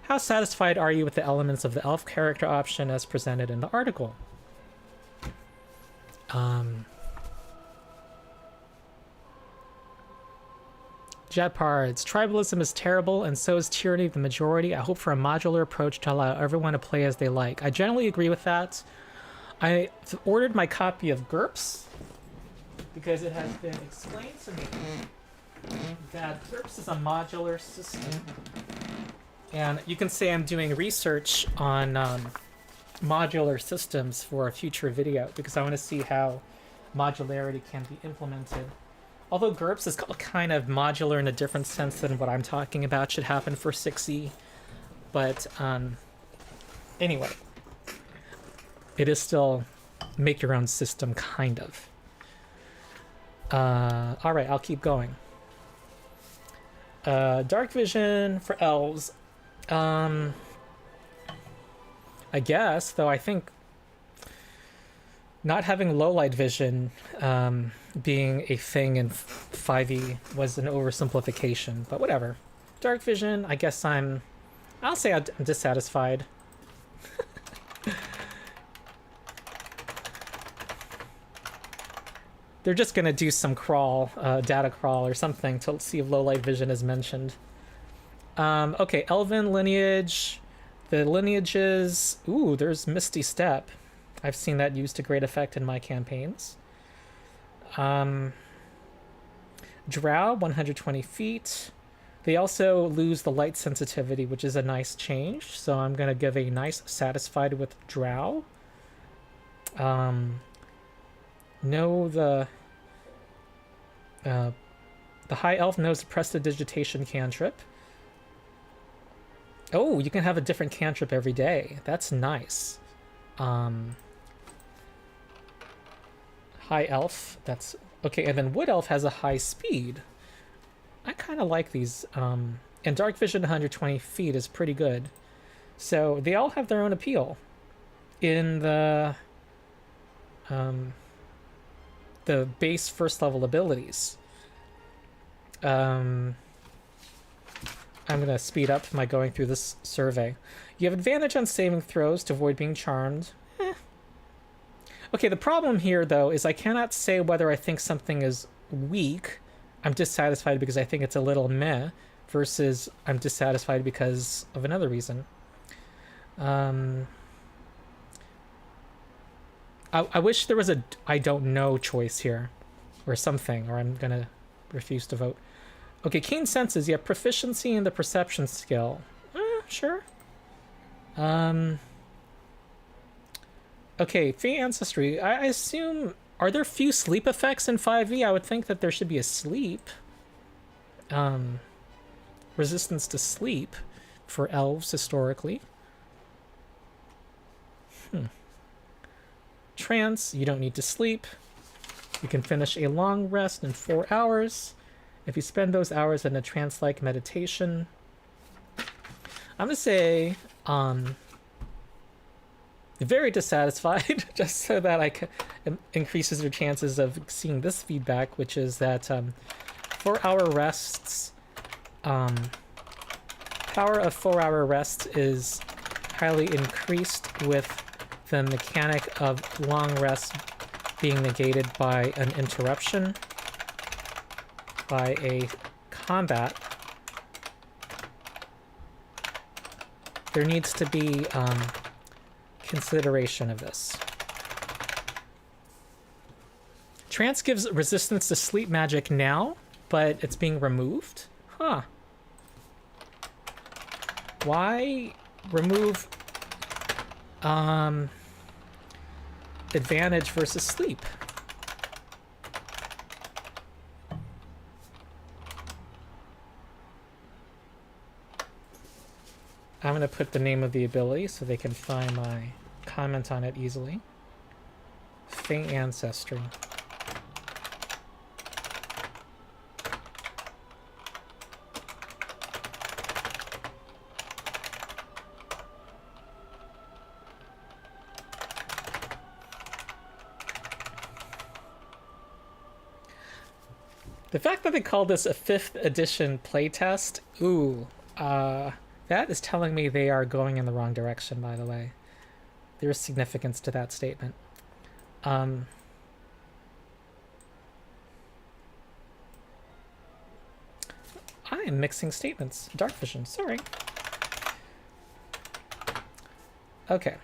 How satisfied are you with the elements of the elf character option as presented in the article? Jetpards. Tribalism is terrible, and so is tyranny of the majority. I hope for a modular approach to allow everyone to play as they like. I generally agree with that. I ordered my copy of GURPS because it has been explained to me that GURPS is a modular system. And you can say I'm doing research on modular systems for a future video because I want to see how modularity can be implemented. Although GURPS is kind of modular in a different sense than what I'm talking about should happen for 6e. But anyway, it is still make your own system, kind of. Alright, I'll keep going. Dark vision for elves. I guess, though I think not having low light vision being a thing in 5e was an oversimplification, but whatever. Dark vision, I guess I'll say I'm dissatisfied. They're just gonna do some crawl, data crawl or something to see if low light vision is mentioned. Okay, Elven lineage. The lineages... Ooh, there's Misty Step. I've seen that used to great effect in my campaigns. Drow, 120 feet. They also lose the light sensitivity, which is a nice change. So I'm going to give a nice satisfied with Drow. No, the High Elf knows the Prestidigitation cantrip. Oh, you can have a different cantrip every day. That's nice. High Elf, that's... Okay, and then Wood Elf has a high speed. I kind of like these. And Dark Vision 120 feet is pretty good. So they all have their own appeal. In the base first level abilities. I'm going to speed up my going through this survey. You have advantage on saving throws to avoid being charmed. Okay, the problem here, though, is I cannot say whether I think something is weak. I'm dissatisfied because I think it's a little meh, versus I'm dissatisfied because of another reason. I wish there was a I don't know choice here, or something, or I'm going to refuse to vote. Okay, keen senses. You have proficiency in the perception skill. Sure. Okay, Fey Ancestry. I assume... Are there few sleep effects in 5e? I would think that there should be a sleep. Resistance to sleep for elves, historically. Trance. You don't need to sleep. You can finish a long rest in 4 hours. If you spend those hours in a trance-like meditation... I'm going to say... very dissatisfied, just so that I can increases your chances of seeing this feedback, which is that 4-hour rests, power of 4-hour rest is highly increased with the mechanic of long rest being negated by an interruption, by a combat, there needs to be consideration of this. Trance gives resistance to sleep magic now, but it's being removed? Huh. Why remove advantage versus sleep? I'm going to put the name of the ability so they can find my comment on it easily. Faint Ancestry. The fact that they call this a 5th edition playtest, ooh, that is telling me they are going in the wrong direction, by the way. There is significance to that statement. I am mixing statements. Dark vision, sorry. Okay.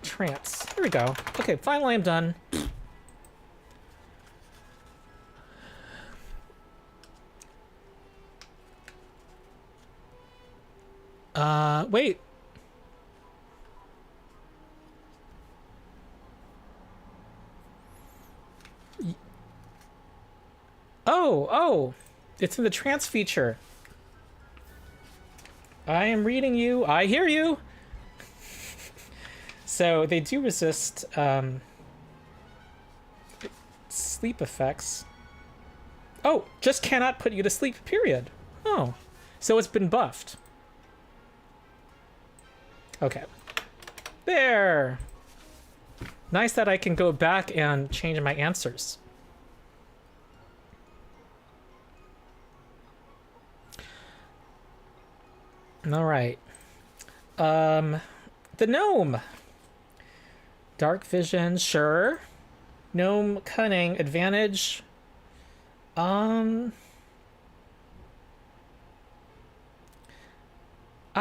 Trance. There we go. Okay, finally I'm done. Wait. Oh, it's in the trance feature. I am reading you. I hear you. So they do resist sleep effects. Oh, just cannot put you to sleep, period. Oh, so it's been buffed. Okay. There. Nice that I can go back and change my answers. All right. The gnome. Dark vision, sure. Gnome cunning, advantage. I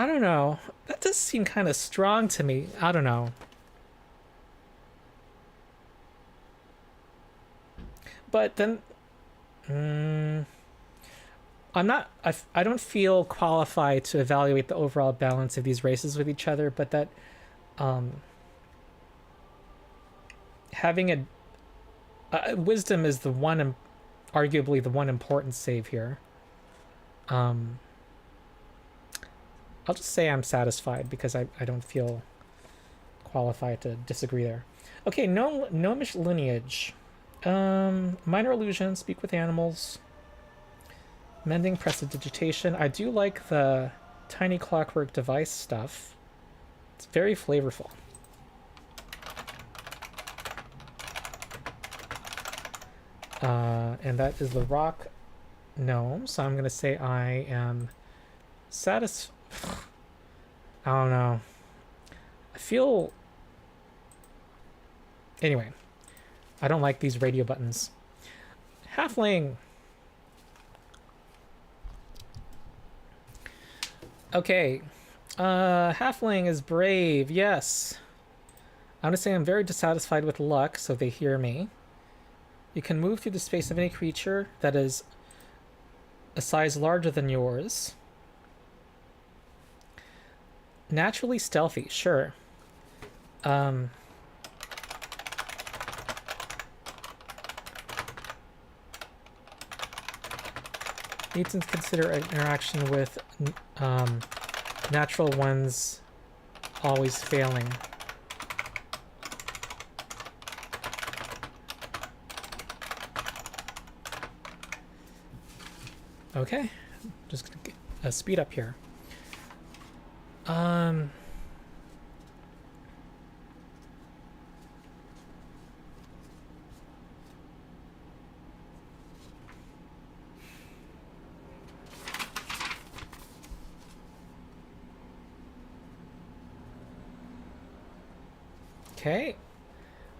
don't know. That does seem kind of strong to me. I don't know. But then, I don't feel qualified to evaluate the overall balance of these races with each other, but that, having a wisdom is the one, arguably the one important save here. I'll just say I'm satisfied because I don't feel qualified to disagree there. Okay, gnomish lineage. Minor illusion, speak with animals. Mending prestidigitation. I do like the tiny clockwork device stuff. It's very flavorful. And that is the rock gnome, so I'm gonna say I am satisfied. I don't know. I feel... Anyway. I don't like these radio buttons. Halfling! Okay. Halfling is brave, yes. I'm gonna say I'm very dissatisfied with luck, so they hear me. You can move through the space of any creature that is a size larger than yours. Naturally stealthy, sure. Need to consider interaction with natural ones always failing. Okay, just gonna get a speed up here. Okay.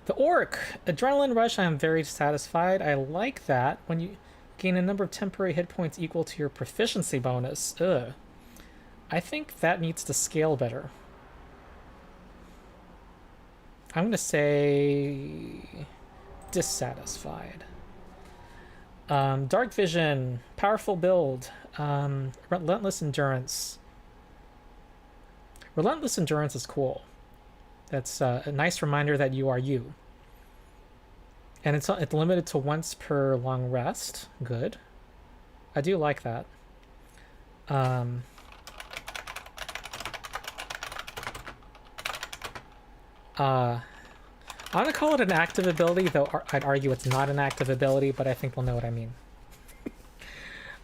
The Orc. Adrenaline Rush, I am very satisfied. I like that. When you gain a number of temporary hit points equal to your proficiency bonus. Ugh. I think that needs to scale better. I'm going to say dissatisfied. Dark Vision. Powerful build. Relentless Endurance. Relentless Endurance is cool. That's a nice reminder that you are you. And it's limited to once per long rest. Good. I do like that. I want to call it an active ability, though I'd argue it's not an active ability, but I think we'll know what I mean.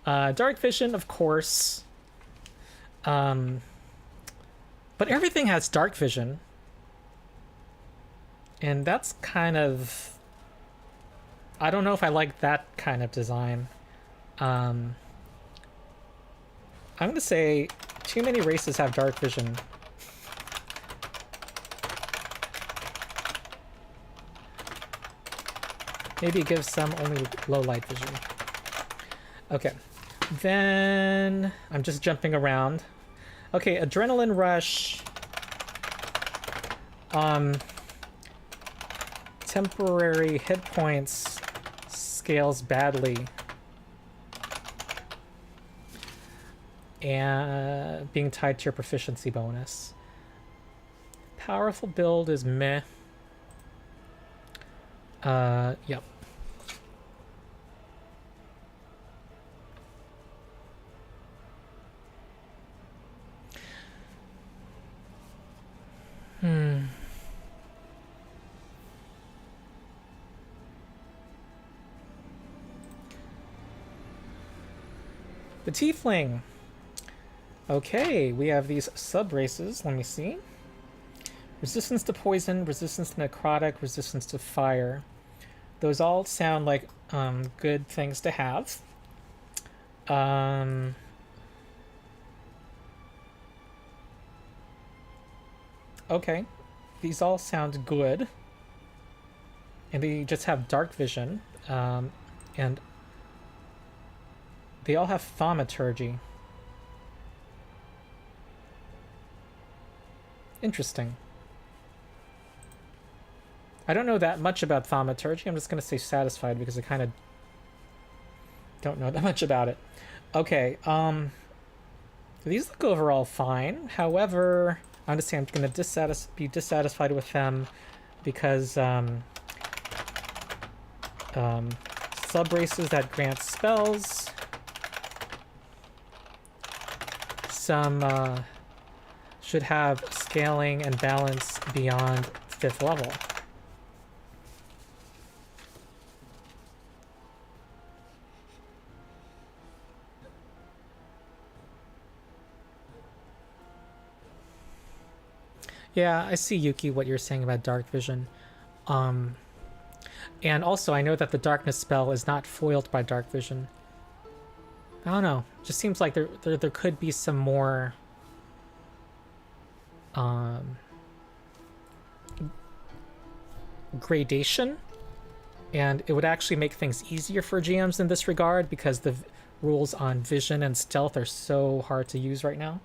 Dark Vision, of course. But everything has Dark Vision. And that's kind of... I don't know if I like that kind of design. I'm going to say too many races have Dark Vision. Maybe give some only low light vision. Okay. Then I'm just jumping around. Okay, Adrenaline Rush. Temporary hit points scales badly. And being tied to your proficiency bonus. Powerful build is meh. Yep. The Tiefling. Okay, we have these sub-races. Let me see. Resistance to poison, resistance to necrotic, resistance to fire. Those all sound like good things to have. Okay, these all sound good. And they just have dark vision. And they all have thaumaturgy. Interesting. I don't know that much about thaumaturgy. I'm just going to say satisfied because I kind of don't know that much about it. Okay, these look overall fine. However, I'm just saying I'm going to be dissatisfied with them because sub-races that grant spells. Some should have scaling and balance beyond 5th level. Yeah, I see, Yuki, what you're saying about dark vision. And also, I know that the darkness spell is not foiled by dark vision. I don't know. It just seems like there could be some more gradation, and it would actually make things easier for GMs in this regard because the rules on vision and stealth are so hard to use right now.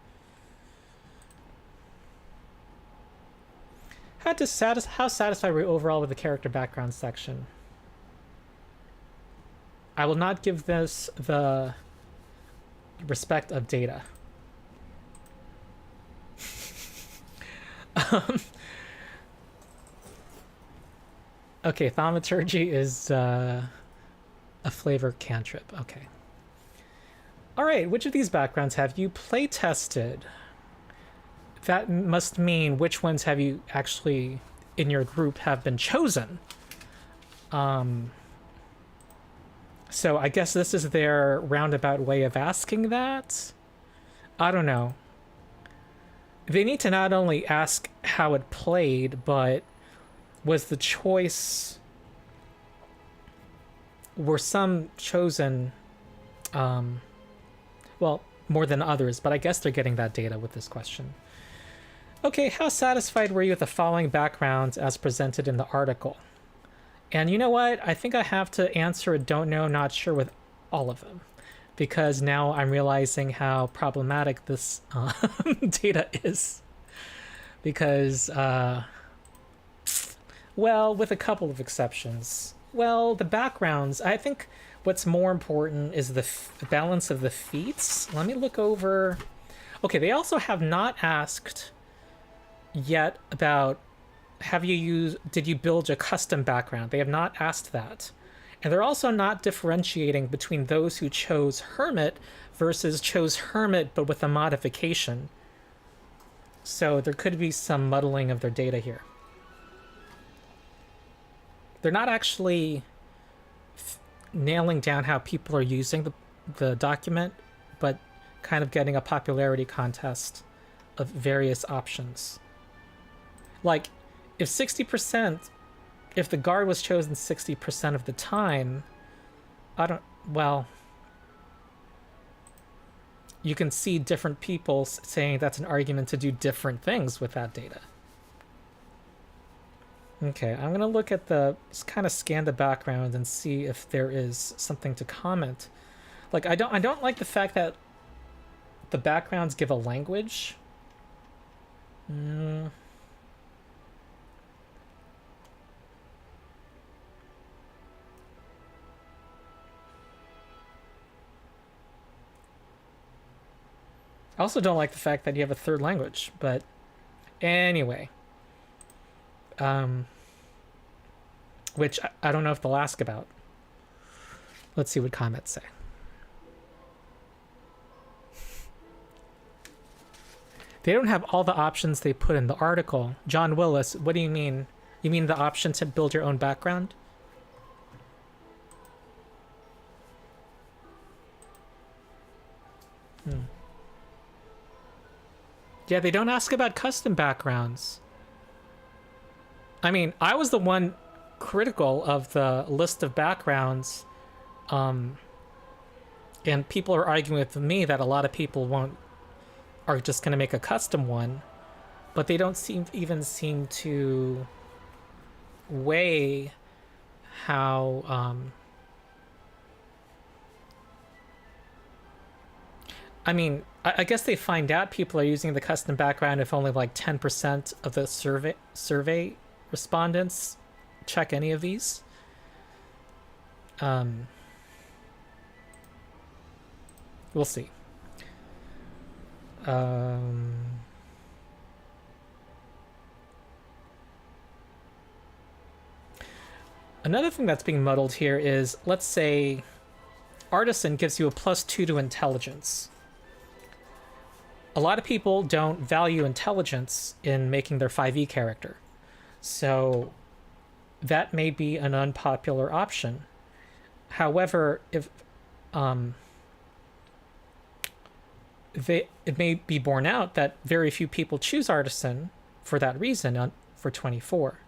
How satisfied were you overall with the character background section? I will not give this the respect of data. Okay, thaumaturgy is a flavor cantrip. Okay. All right, which of these backgrounds have you playtested? That must mean which ones have you actually in your group have been chosen. So I guess this is their roundabout way of asking that. I don't know. They need to not only ask how it played, but was the choice... Were some chosen, well, more than others, but I guess they're getting that data with this question. Okay, how satisfied were you with the following backgrounds as presented in the article? And you know what? I think I have to answer a don't know, not sure with all of them, because now I'm realizing how problematic this data is. Because, well, with a couple of exceptions. Well, the backgrounds, I think what's more important is the balance of the feats. Let me look over. Okay, they also have not asked yet about did you build a custom background? They have not asked that. And they're also not differentiating between those who chose Hermit versus chose Hermit but with a modification. So there could be some muddling of their data here. They're not actually nailing down how people are using the document, but kind of getting a popularity contest of various options. Like, if the guard was chosen 60% of the time, you can see different people saying that's an argument to do different things with that data. Okay, I'm gonna look at kind of scan the background and see if there is something to comment. Like, I don't like the fact that the backgrounds give a language. I also don't like the fact that you have a third language, but anyway. Which I don't know if they'll ask about. Let's see what comments say. They don't have all the options they put in the article. John Willis, what do you mean? You mean the option to build your own background? Yeah, they don't ask about custom backgrounds. I mean, I was the one critical of the list of backgrounds, and people are arguing with me that a lot of people are just going to make a custom one, but they don't seem to weigh how I mean, I guess they find out people are using the custom background if only like 10% of the survey respondents check any of these. We'll see. Another thing that's being muddled here is, let's say Artisan gives you a +2 to intelligence. A lot of people don't value intelligence in making their 5e character. So that may be an unpopular option. However, if it may be borne out that very few people choose Artisan for that reason for 24.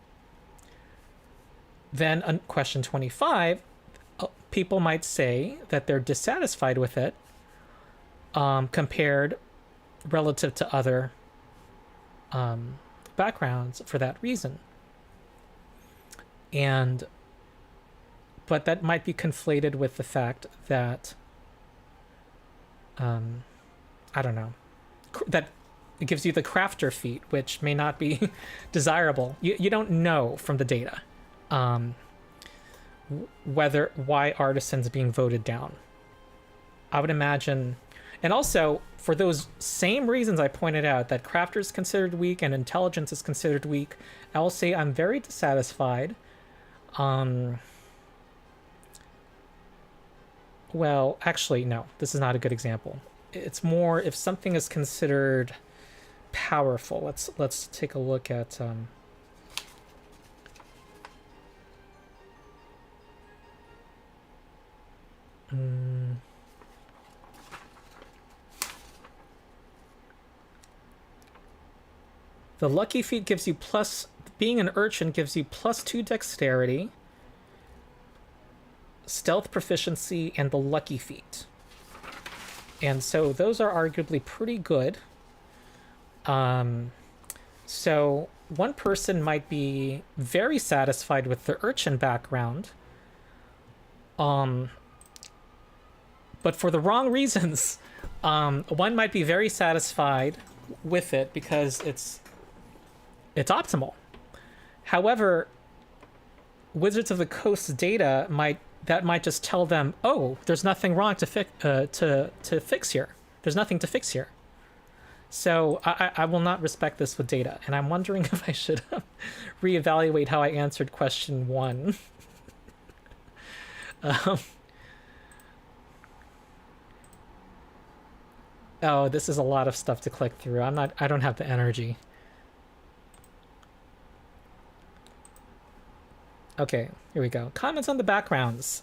Then on question 25, people might say that they're dissatisfied with it compared relative to other backgrounds for that reason. But that might be conflated with the fact that I don't know, that it gives you the crafter feat, which may not be desirable. You don't know from the data why Artisan's being voted down. I would imagine, and also for those same reasons I pointed out, that crafter is considered weak and intelligence is considered weak, I will say I'm very dissatisfied. Well, actually, no, this is not a good example. It's more if something is considered powerful. Let's take a look at the lucky feat gives you being an urchin gives you +2 dexterity, stealth proficiency, and the lucky feat. And so those are arguably pretty good. So one person might be very satisfied with the urchin background, but for the wrong reasons. One might be very satisfied with it because it's optimal. However, Wizards of the Coast's data might just tell them, oh, there's nothing wrong to fix here. There's nothing to fix here. So I will not respect this with data, and I'm wondering if I should reevaluate how I answered question 1. Oh, this is a lot of stuff to click through. I don't have the energy. Okay, here we go. Comments on the backgrounds.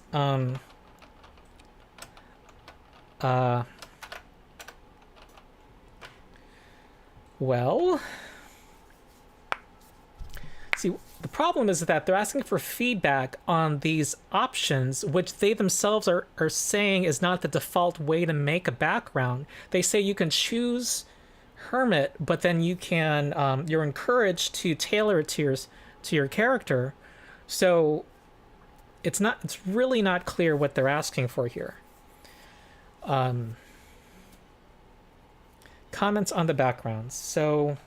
Well, see, the problem is that they're asking for feedback on these options, which they themselves are saying is not the default way to make a background. They say you can choose Hermit, but then you can, you're encouraged to tailor it to your character. So it's really not clear what they're asking for here. Comments on the backgrounds. So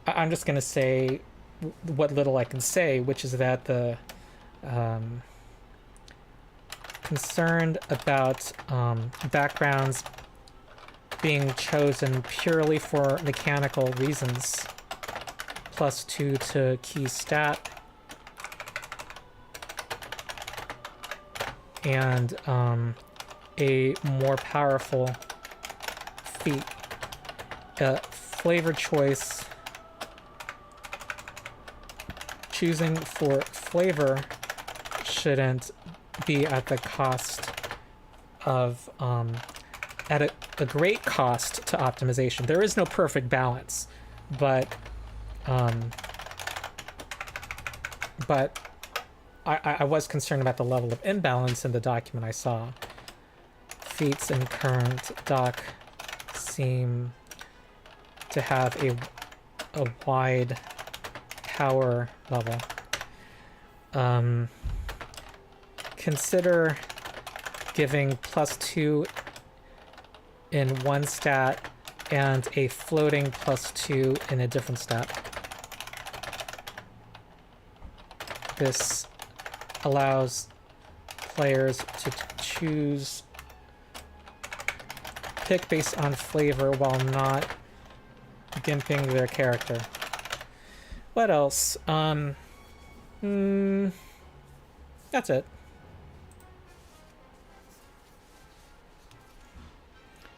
I'm just going to say what little I can say, which is that the concerned about backgrounds being chosen purely for mechanical reasons. +2 to key stat. And a more powerful feat. Flavor choice. Choosing for flavor shouldn't be at the cost of at a great cost to optimization. There is no perfect balance, but I was concerned about the level of imbalance in the document I saw. Feats in current doc seem to have a wide power level. Consider giving +2 in one stat and a floating +2 in a different stat. This allows players to pick based on flavor while not gimping their character. What else? That's it.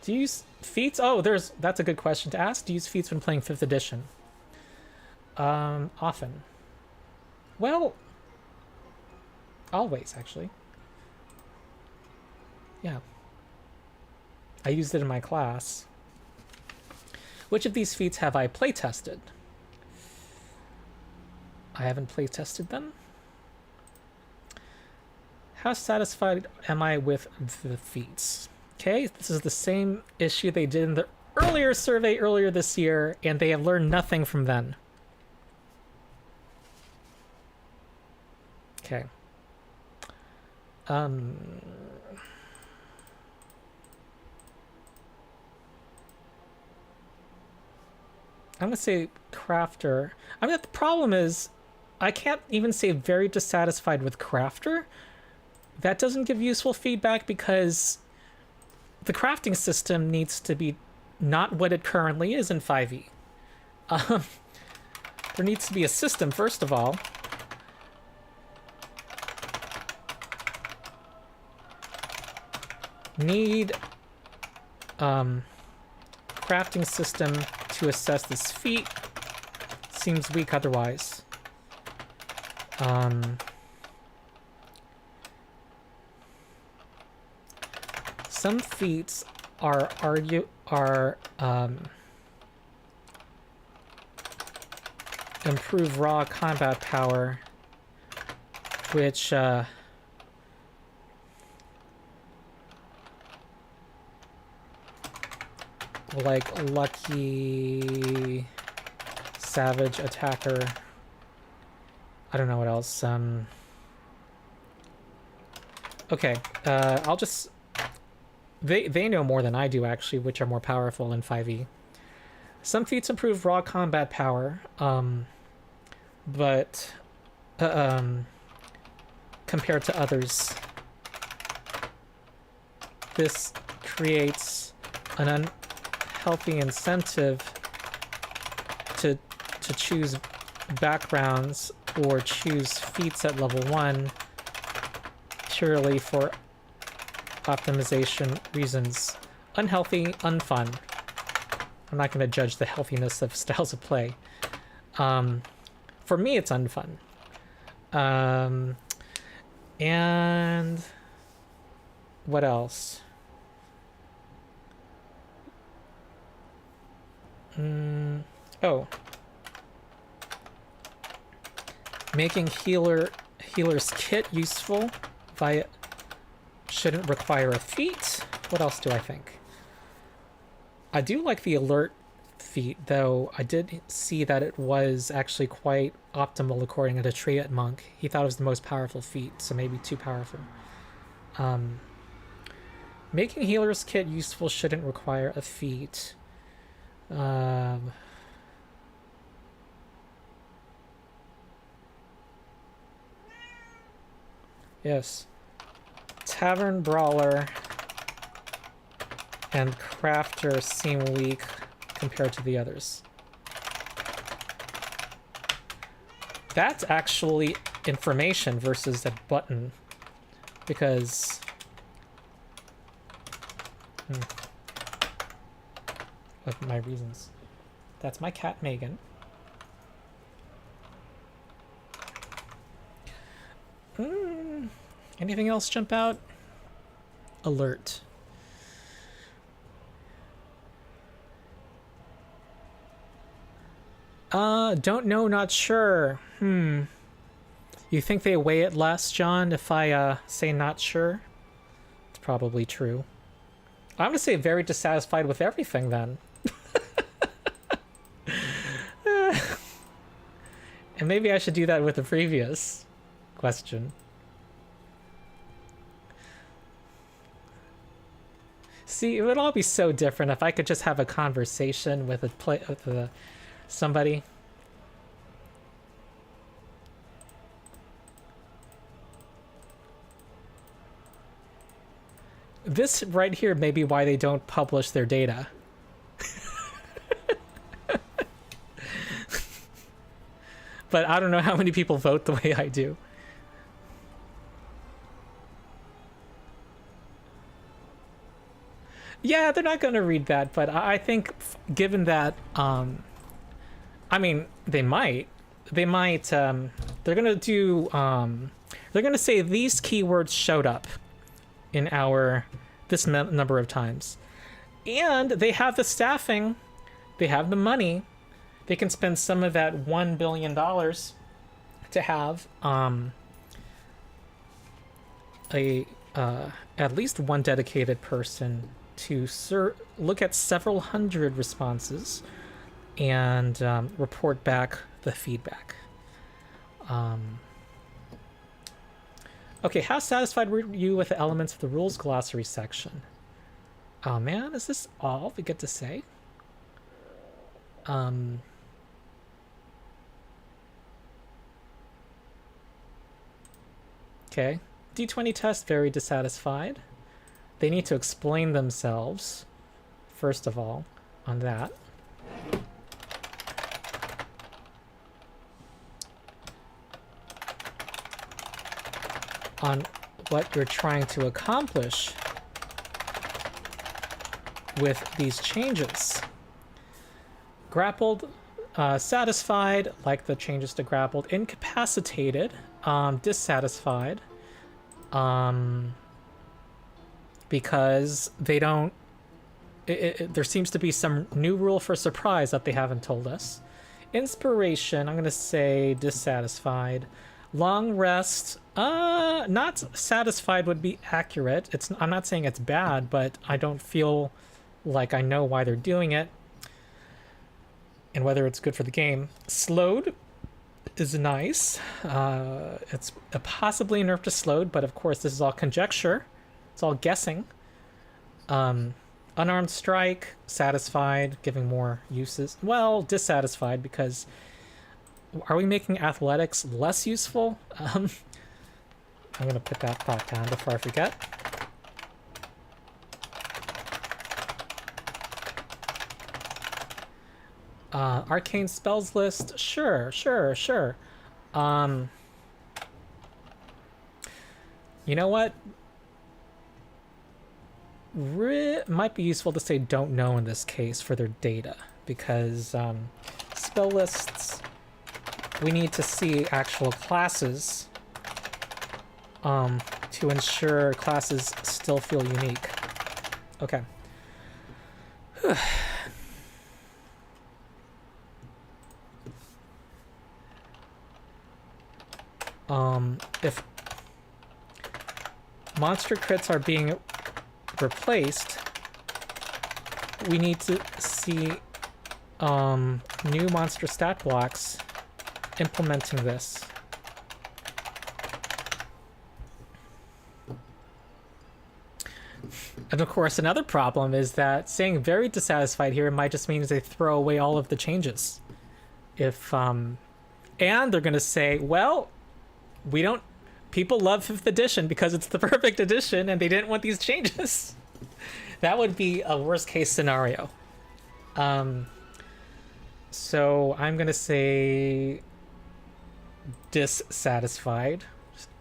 Do you use feats? Oh, that's a good question to ask. Do you use feats when playing 5th edition? Often. Well, always, actually. Yeah. I used it in my class. Which of these feats have I playtested? I haven't playtested them. How satisfied am I with the feats? Okay, this is the same issue they did in the earlier survey earlier this year, and they have learned nothing from then. Okay. I'm gonna say crafter. I mean, the problem is I can't even say very dissatisfied with crafter. That doesn't give useful feedback because the crafting system needs to be not what it currently is in 5e. There needs to be a system, first of all. Need crafting system to assess this feat. Seems weak otherwise. Some feats are improve raw combat power, which like lucky savage attacker. I don't know what else. Okay, I'll just... They know more than I do, actually, which are more powerful in 5e. Some feats improve raw combat power, but compared to others, this creates an unhealthy incentive to choose backgrounds or choose feats at level 1 purely for optimization reasons. Unhealthy, unfun. I'm not going to judge the healthiness of styles of play. For me, it's unfun. And what else? Oh. Making healer's kit useful via shouldn't require a feat. What else do I think? I do like the alert feat, though I did see that it was actually quite optimal according to Triet Monk. He thought it was the most powerful feat, so maybe too powerful. Making healer's kit useful shouldn't require a feat. Yes. Tavern Brawler and Crafter seem weak compared to the others. That's actually information versus a button, because of my reasons. That's my cat Megan. Anything else jump out? Alert. Don't know, not sure. You think they weigh it less, John, if I say not sure? It's probably true. I'm gonna say very dissatisfied with everything then. And maybe I should do that with the previous question. See, it would all be so different if I could just have a conversation with somebody. This right here may be why they don't publish their data. But I don't know how many people vote the way I do. Yeah, they're not going to read that, but I think given that, I mean, they might, they're going to do, they're going to say these keywords showed up in this number of times. And they have the staffing, they have the money, they can spend some of that $1 billion to have at least one dedicated person to look at several hundred responses and report back the feedback. Okay, how satisfied were you with the elements of the Rules Glossary section? Oh man, is this all we get to say? Okay, D20 test, very dissatisfied. They need to explain themselves, first of all, on that. On what you're trying to accomplish with these changes. Grappled, satisfied, like the changes to grappled. Incapacitated, dissatisfied, because they don't... there seems to be some new rule for surprise that they haven't told us. Inspiration, I'm going to say dissatisfied. Long rest, not satisfied would be accurate. I'm not saying it's bad, but I don't feel like I know why they're doing it and whether it's good for the game. Slowed is nice. It's possibly a nerf to slowed, but of course this is all conjecture. It's all guessing. Unarmed strike, satisfied, giving more uses. Well, dissatisfied, because are we making athletics less useful? I'm going to put that thought down before I forget. Arcane spells list, sure. You know what? Might be useful to say don't know in this case for their data, because spell lists, we need to see actual classes to ensure classes still feel unique. Okay. If monster crits are being replaced, we need to see new monster stat blocks implementing this. And of course, another problem is that saying very dissatisfied here might just mean they throw away all of the changes. If and they're going to say, well, we don't, people love 5th edition because it's the perfect edition and they didn't want these changes. That would be a worst case scenario. So I'm going to say dissatisfied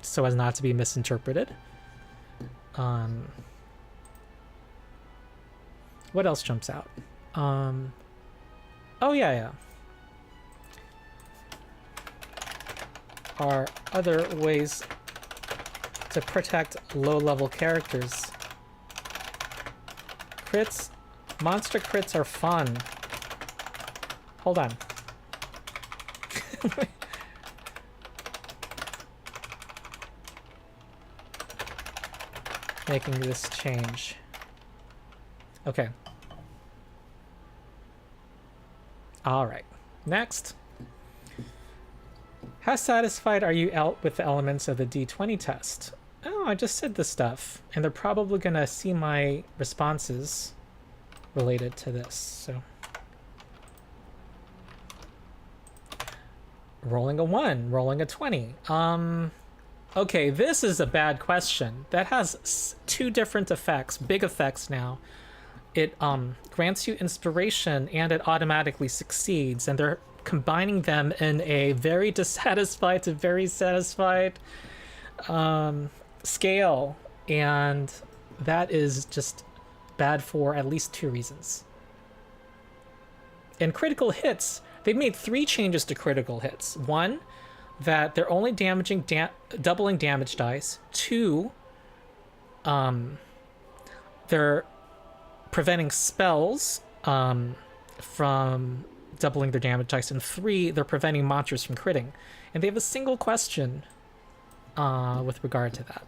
so as not to be misinterpreted. What else jumps out? Oh yeah. Are other ways to protect low-level characters. Crits, monster crits are fun. Hold on. Making this change. Okay. All right. Next. How satisfied are you with the elements of the D20 test? Oh, I just said this stuff, and they're probably going to see my responses related to this, so. Rolling a 1, rolling a 20. Okay, this is a bad question. That has 2 different effects, big effects now. It grants you inspiration, and it automatically succeeds, and they're combining them in a very dissatisfied to very satisfied scale, and that is just bad for at least 2 reasons. And critical hits, they've made 3 changes to critical hits. 1, that they're only damaging doubling damage dice. 2, they're preventing spells from doubling their damage dice, and 3, they're preventing monsters from critting. And they have a single question with regard to that.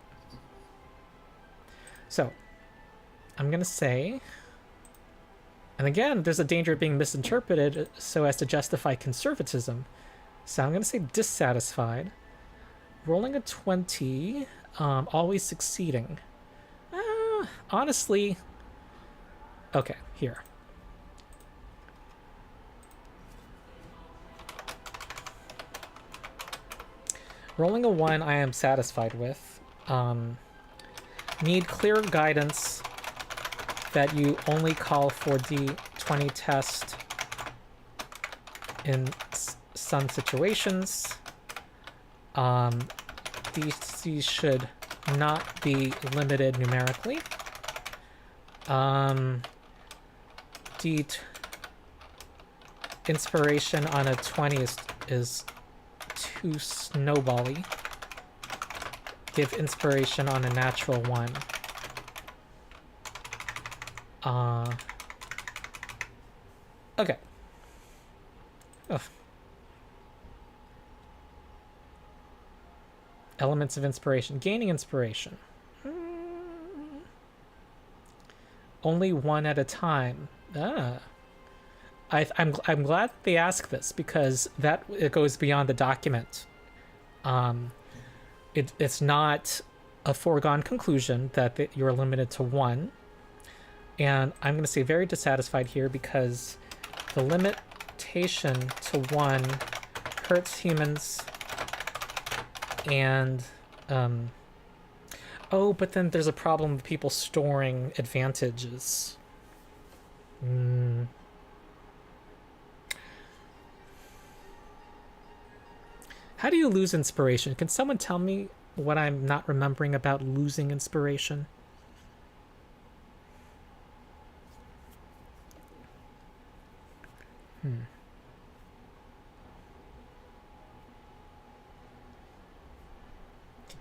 So, I'm going to say, and again, there's a danger of being misinterpreted so as to justify conservatism. So I'm going to say dissatisfied. Rolling a 20, always succeeding. Honestly, okay, here. Rolling a 1, I am satisfied with. Need clear guidance that you only call for D20 test in some situations. DC should not be limited numerically. Inspiration on a 20 is too snowbally. Give inspiration on a natural 1. Okay. Ugh. Elements of inspiration. Gaining inspiration. Only one at a time. I'm glad they asked this, because it goes beyond the document. It's not a foregone conclusion that you're limited to one. And I'm going to say very dissatisfied here, because the limitation to one hurts humans. And oh, but then there's a problem with people storing advantages. How do you lose inspiration? Can someone tell me what I'm not remembering about losing inspiration?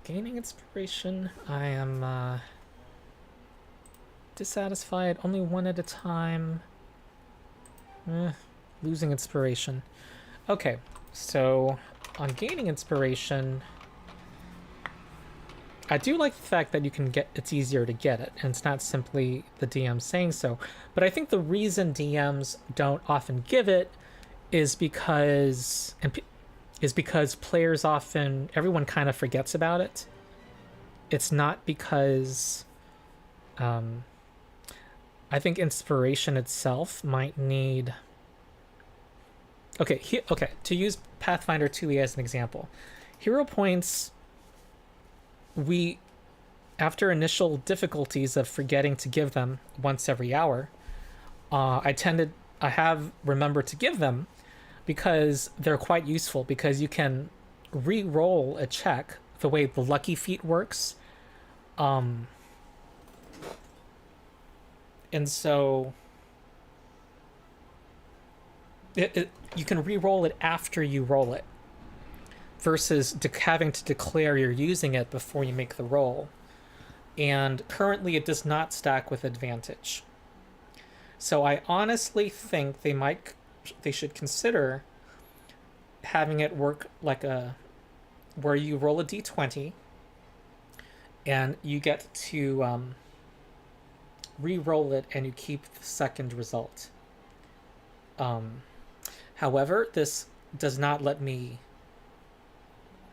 Gaining inspiration, I am dissatisfied. Only one at a time. Losing inspiration. Okay, so on gaining inspiration, I do like the fact that it's easier to get it, and it's not simply the DM saying so. But I think the reason DMs don't often give it is because players often, everyone kind of forgets about it. It's not because I think inspiration itself might need... Okay, to use Pathfinder 2e as an example. Hero points, after initial difficulties of forgetting to give them once every hour, I have remembered to give them, because they're quite useful, because you can re-roll a check the way the lucky feat works. And so you can re-roll it after you roll it, versus having to declare you're using it before you make the roll. And currently it does not stack with advantage. So I honestly think they should consider having it work like where you roll a d20 and you get to re-roll it, and you keep the second result. However, this does not let me...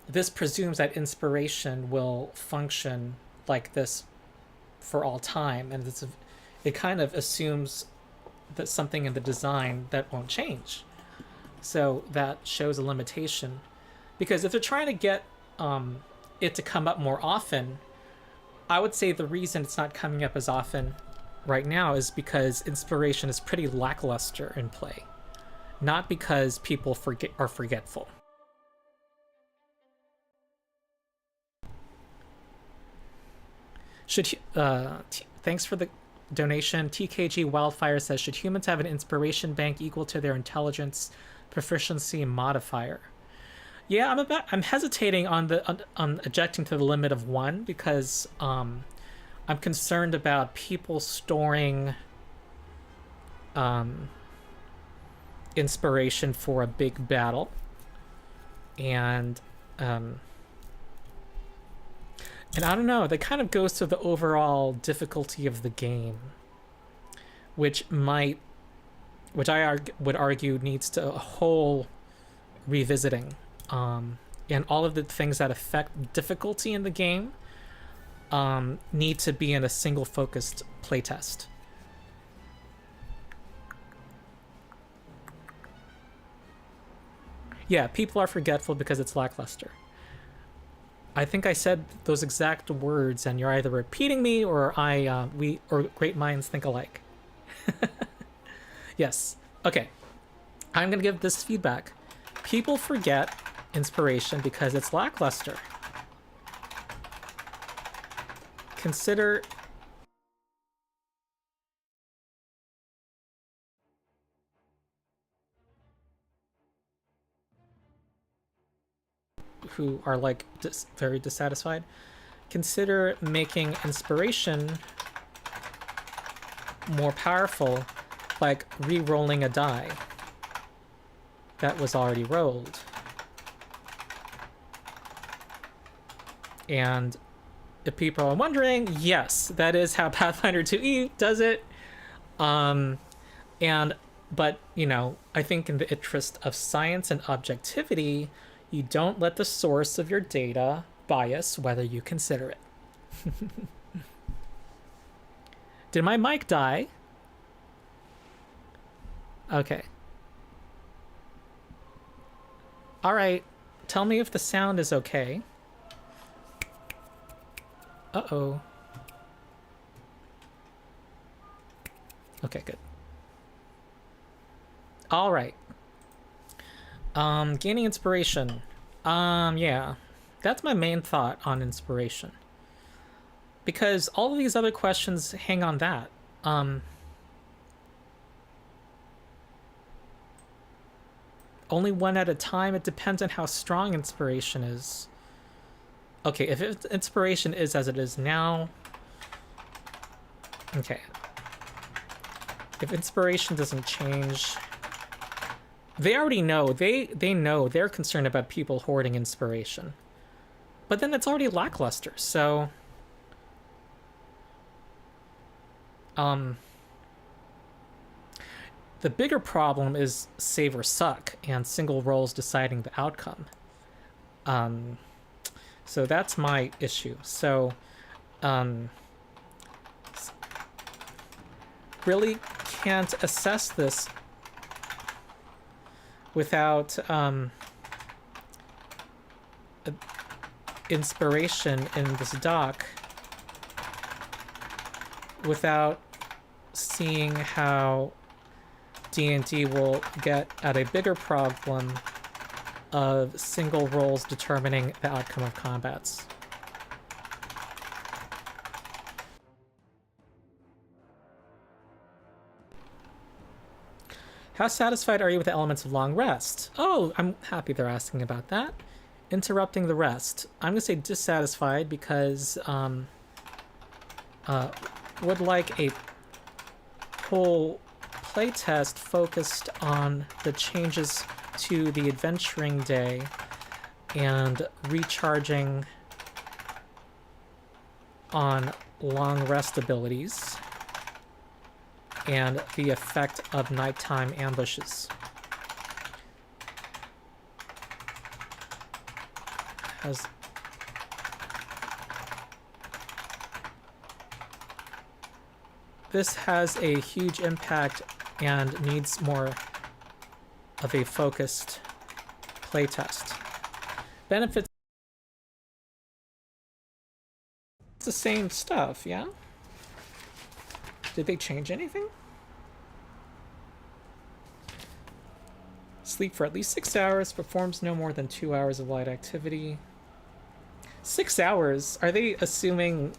This presumes that inspiration will function like this for all time, and it kind of assumes that something in the design that won't change. So that shows a limitation, because if they're trying to get it to come up more often, I would say the reason it's not coming up as often right now is because inspiration is pretty lackluster in play, not because people are forgetful. Thanks for the donation. TKG Wildfire says, should humans have an inspiration bank equal to their intelligence proficiency modifier? Yeah, I'm hesitating on ejecting to the limit of 1, because I'm concerned about people storing inspiration for a big battle, and I don't know, that kind of goes to the overall difficulty of the game, which I would argue needs a whole revisiting. And all of the things that affect difficulty in the game need to be in a single focused playtest. Yeah, people are forgetful because it's lackluster. I think I said those exact words, and you're either repeating me or or great minds think alike. Yes. Okay. I'm gonna give this feedback. People forget inspiration because it's lackluster. Consider who are like very dissatisfied. Consider making inspiration more powerful, like re-rolling a die that was already rolled. And if people are wondering, yes, that is how Pathfinder 2e does it. But, you know, I think in the interest of science and objectivity, you don't let the source of your data bias whether you consider it. Did my mic die? Okay. All right. Tell me if the sound is okay. Uh-oh. Okay, good. All right. Gaining inspiration. Yeah. That's my main thought on inspiration. Because all of these other questions hang on that. Only one at a time. It depends on how strong inspiration is. Okay, if inspiration is as it is now... Okay. If inspiration doesn't change... They already know. They know. They're concerned about people hoarding inspiration. But then it's already lackluster, so... The bigger problem is save or suck and single roles deciding the outcome. So that's my issue. So, really can't assess this without inspiration in this doc, without seeing how D&D will get at a bigger problem of single roles determining the outcome of combats. How satisfied are you with the elements of long rest? Oh, I'm happy they're asking about that. Interrupting the rest. I'm gonna say dissatisfied because would like a whole playtest focused on the changes to the adventuring day and recharging on long rest abilities and the effect of nighttime ambushes. This has a huge impact and needs more of a focused playtest. Benefits. It's the same stuff, yeah? Did they change anything? Sleep for at least 6 hours, performs no more than 2 hours of light activity. 6 hours? Are they assuming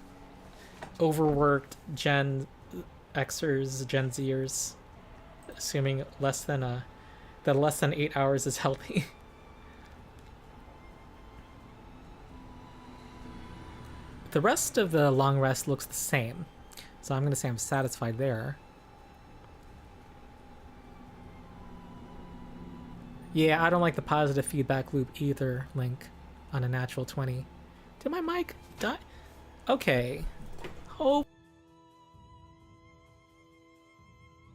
overworked Gen Xers, Gen Zers? Assuming that less than 8 hours is healthy. The rest of the long rest looks the same, so I'm gonna say I'm satisfied there. Yeah, I don't like the positive feedback loop either, Link, on a natural 20. Did my mic die? Okay. Oh.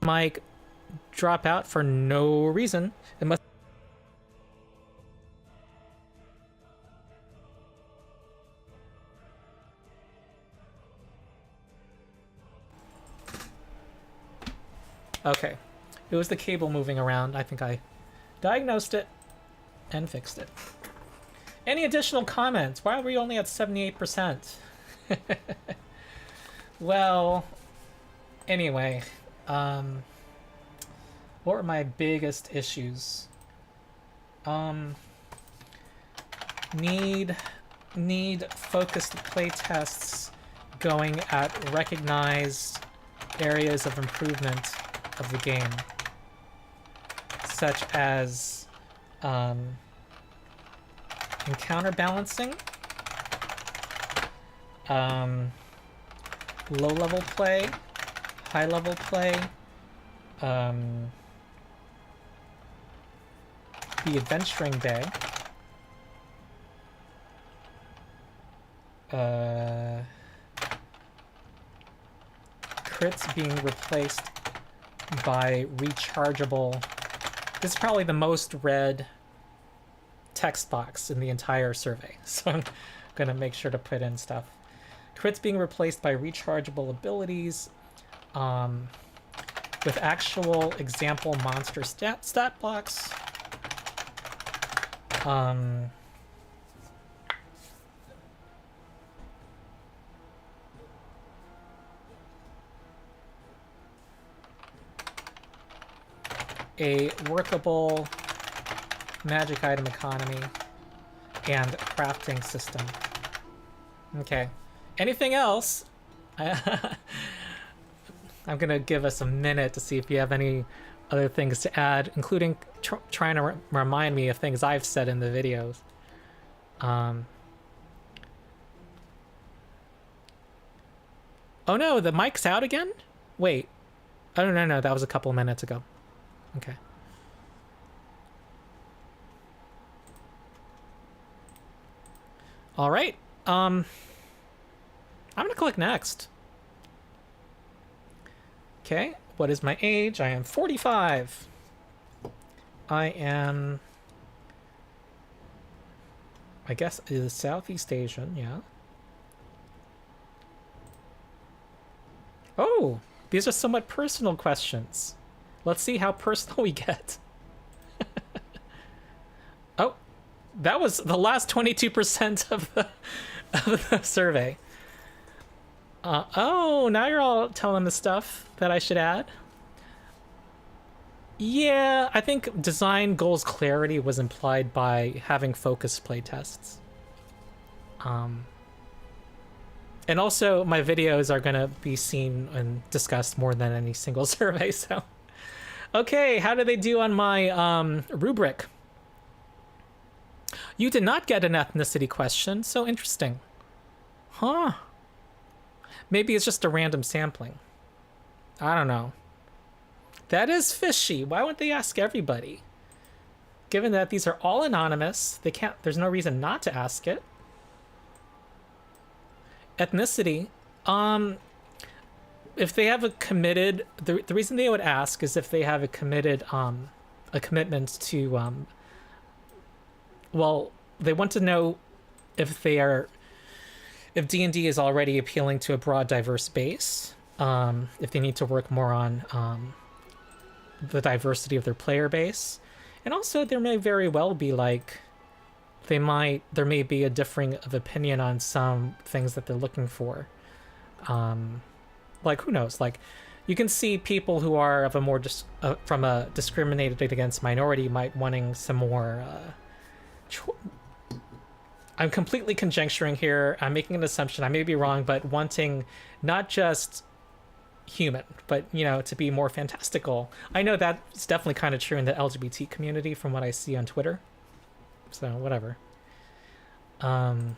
Mic drop out for no reason. It must. Okay. It was the cable moving around. I think I diagnosed it and fixed it. Any additional comments? Why are we only at 78%? Well, anyway, what were my biggest issues? Need focused playtests going at recognized areas of improvement of the game, such as encounter balancing, low-level play, high-level play, the adventuring day, crits being replaced by rechargeable. This is probably the most read text box in the entire survey, so I'm gonna make sure to put in stuff. Crits being replaced by rechargeable abilities, with actual example monster stat blocks. A workable magic item economy and crafting system. Okay. Anything else? I'm gonna give us a minute to see if you have any other things to add, including trying to remind me of things I've said in the videos. Oh no, the mic's out again? Wait. Oh no, that was a couple minutes ago. Okay. All right. I'm gonna click next. Okay. What is my age? I am 45. I am, I guess, is Southeast Asian. Yeah. Oh, these are somewhat personal questions. Let's see how personal we get. Oh, that was the last 22% of the survey. Oh, now you're all telling the stuff that I should add. Yeah, I think design goals clarity was implied by having focused playtests. And also, my videos are going to be seen and discussed more than any single survey, so... Okay, how did they do on my rubric? You did not get an ethnicity question, so interesting. Huh. Maybe it's just a random sampling. I don't know. That is fishy. Why wouldn't they ask everybody? Given that these are all anonymous, they can't. There's no reason not to ask it. Ethnicity. If they have a committed, the reason they would ask is if they have a committed, a commitment to, well, they want to know if they are, if D&D is already appealing to a broad, diverse base, if they need to work more on the diversity of their player base. And also there may very well be like, there may be a differing of opinion on some things that they're looking for. Like, who knows? Like, you can see people who are of a more from a discriminated against minority might wanting some more. I'm completely conjecturing here. I'm making an assumption. I may be wrong, but wanting not just human, but to be more fantastical. I know that's definitely kind of true in the LGBT community from what I see on Twitter. So whatever. And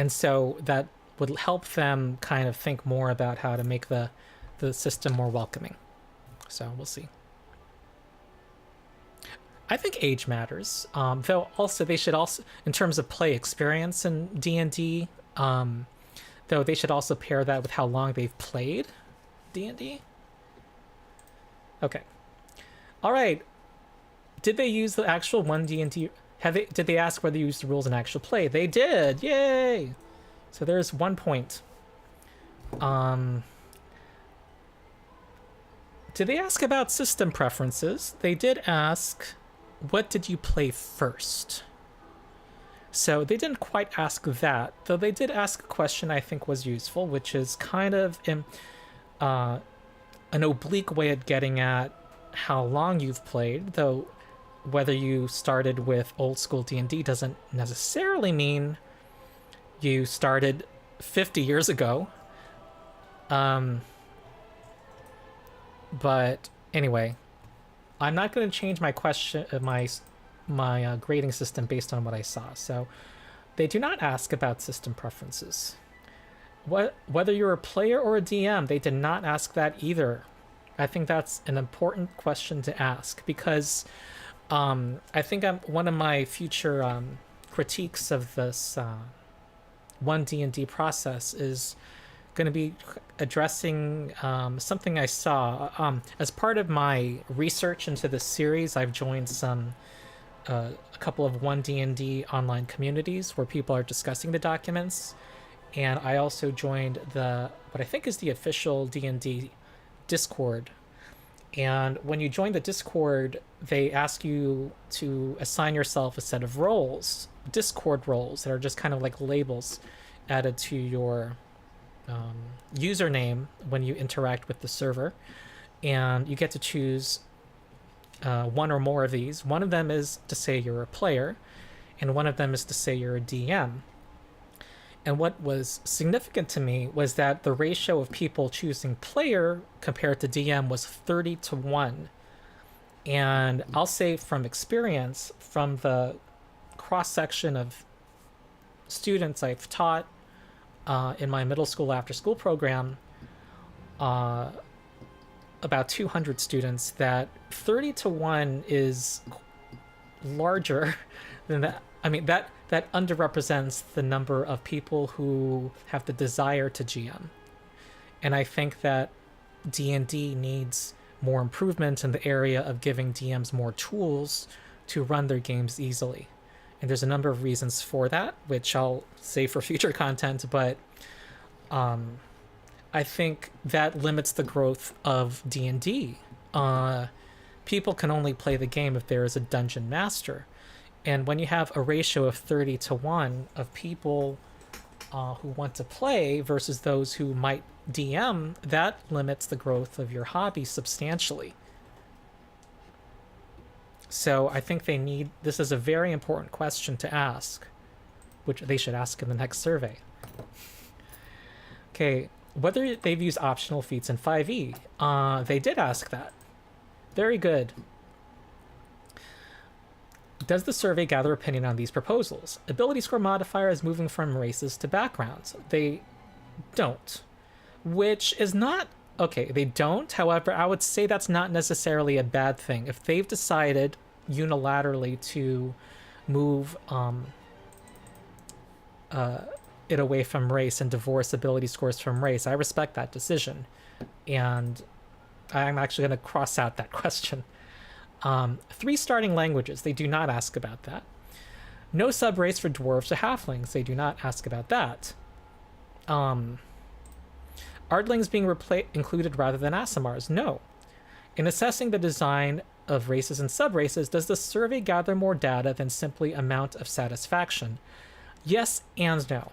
so that would help them kind of think more about how to make the system more welcoming. So we'll see. I think age matters, though also they should also, in terms of play experience in D&D, though they should also pair that with how long they've played D&D. Okay. All right. Did they use the actual ONE D&D? Did they ask whether you used the rules in actual play? They did. Yay! So there's 1 point. Did they ask about system preferences? They did ask, what did you play first? So they didn't quite ask that, though they did ask a question I think was useful, which is kind of an oblique way of getting at how long you've played, though whether you started with old school D&D doesn't necessarily mean you started 50 years ago. But anyway, I'm not going to change my question, my grading system based on what I saw. So they do not ask about system preferences. Whether you're a player or a DM, they did not ask that either. I think that's an important question to ask because I think one of my future critiques of this ONE D&D process is going to be addressing something I saw. As part of my research into this series, I've joined a couple of ONE D&D online communities where people are discussing the documents, and I also joined what I think is the official D&D Discord. And when you join the Discord, they ask you to assign yourself a set of roles, Discord roles, that are just kind of like labels added to your username when you interact with the server. And you get to choose one or more of these. One of them is to say you're a player, and one of them is to say you're a DM. And what was significant to me was that the ratio of people choosing player compared to DM was 30-1. And I'll say from experience, from the cross-section of students I've taught in my middle school after-school program, about 200 students, that 30-1 is larger than that. I mean, that underrepresents the number of people who have the desire to GM. And I think that D&D needs more improvement in the area of giving DMs more tools to run their games easily. And there's a number of reasons for that, which I'll save for future content, but I think that limits the growth of D&D. People can only play the game if there is a dungeon master. And when you have a ratio of 30-1 of people who want to play versus those who might DM, that limits the growth of your hobby substantially. So I think this is a very important question to ask, which they should ask in the next survey. Okay, whether they've used optional feats in 5e. They did ask that. Very good. Does the survey gather opinion on these proposals? Ability score modifier is moving from races to backgrounds. They don't. Which is not... Okay, they don't. However, I would say that's not necessarily a bad thing. If they've decided unilaterally to move it away from race and divorce ability scores from race, I respect that decision. And I'm actually going to cross out that question. 3 starting languages, they do not ask about that. No subrace for dwarves or halflings, they do not ask about that. Ardlings being included rather than Aasimars, no. In assessing the design of races and subraces, does the survey gather more data than simply amount of satisfaction? Yes and no.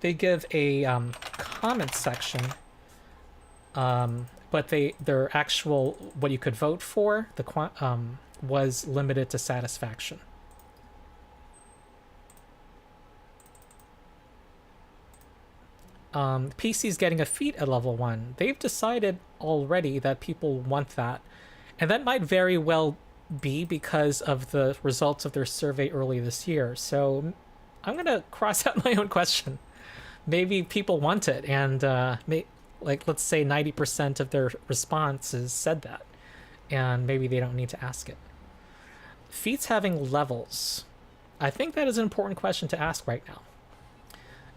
They give a comment section, but their actual what you could vote for was limited to satisfaction. PC's getting a feat at level 1. They've decided already that people want that, and that might very well be because of the results of their survey early this year. So I'm gonna cross out my own question. Maybe people want it, and let's say 90% of their responses said that, and maybe they don't need to ask it. Feats having levels. I think that is an important question to ask right now.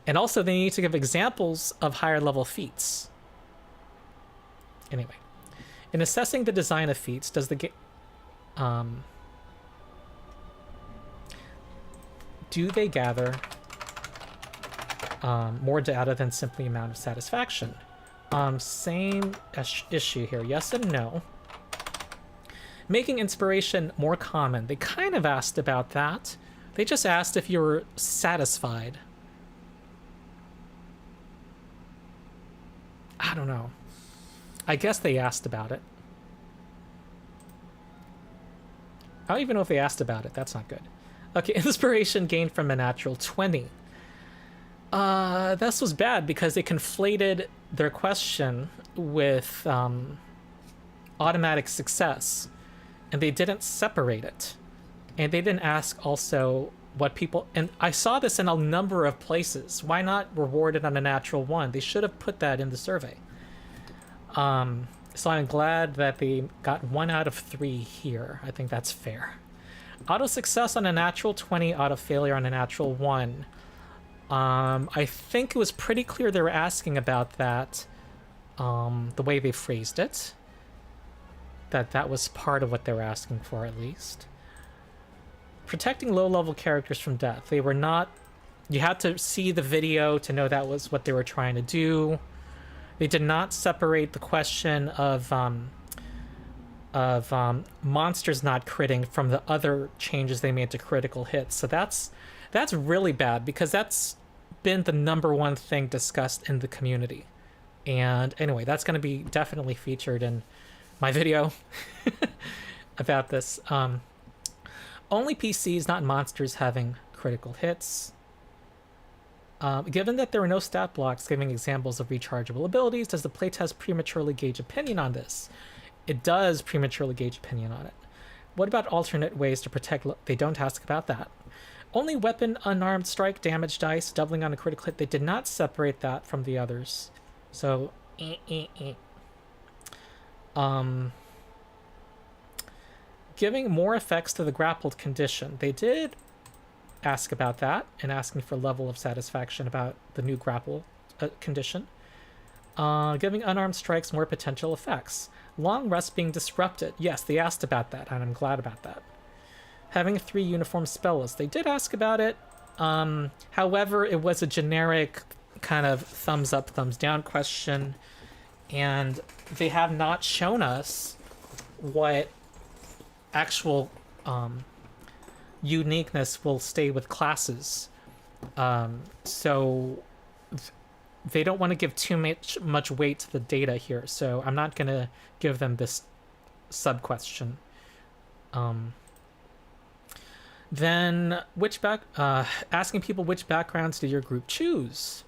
And also they need to give examples of higher level feats. Anyway, in assessing the design of feats, does the game... do they gather more data than simply amount of satisfaction? Same issue here, yes and no. Making inspiration more common. They kind of asked about that. They just asked if you were satisfied. I don't know. I guess they asked about it. I don't even know if they asked about it. That's not good. Okay, inspiration gained from a natural 20. This was bad because they conflated their question with automatic success, and they didn't separate it. And they didn't ask also what people... And I saw this in a number of places. Why not reward it on a natural 1? They should have put that in the survey. So I'm glad that they got 1 out of 3 here. I think that's fair. Auto success on a natural 20, auto failure on a natural 1. I think it was pretty clear they were asking about that, the way they phrased it. That was part of what they were asking for, at least. Protecting low-level characters from death. They were not... You had to see the video to know that was what they were trying to do. They did not separate the question of monsters not critting from the other changes they made to critical hits. So that's really bad, because that's been the #1 thing discussed in the community. And anyway, that's going to be definitely featured in my video about this. Only PCs, not monsters, having critical hits. Given that there were no stat blocks giving examples of rechargeable abilities, does the playtest prematurely gauge opinion on this? It does prematurely gauge opinion on it. What about alternate ways to protect... They don't ask about that. Only weapon unarmed strike damage dice, doubling on a critical hit. They did not separate that from the others. So... Giving more effects to the grappled condition. They did ask about that, and asking for level of satisfaction about the new grapple condition. Giving unarmed strikes more potential effects. Long rest being disrupted. Yes, they asked about that, and I'm glad about that. Having 3 uniform spell lists. They did ask about it. However, it was a generic kind of thumbs up, thumbs down question, and they have not shown us what actual uniqueness will stay with classes. So they don't want to give too much weight to the data here, so I'm not going to give them this sub-question. Then, asking people which backgrounds did your group choose?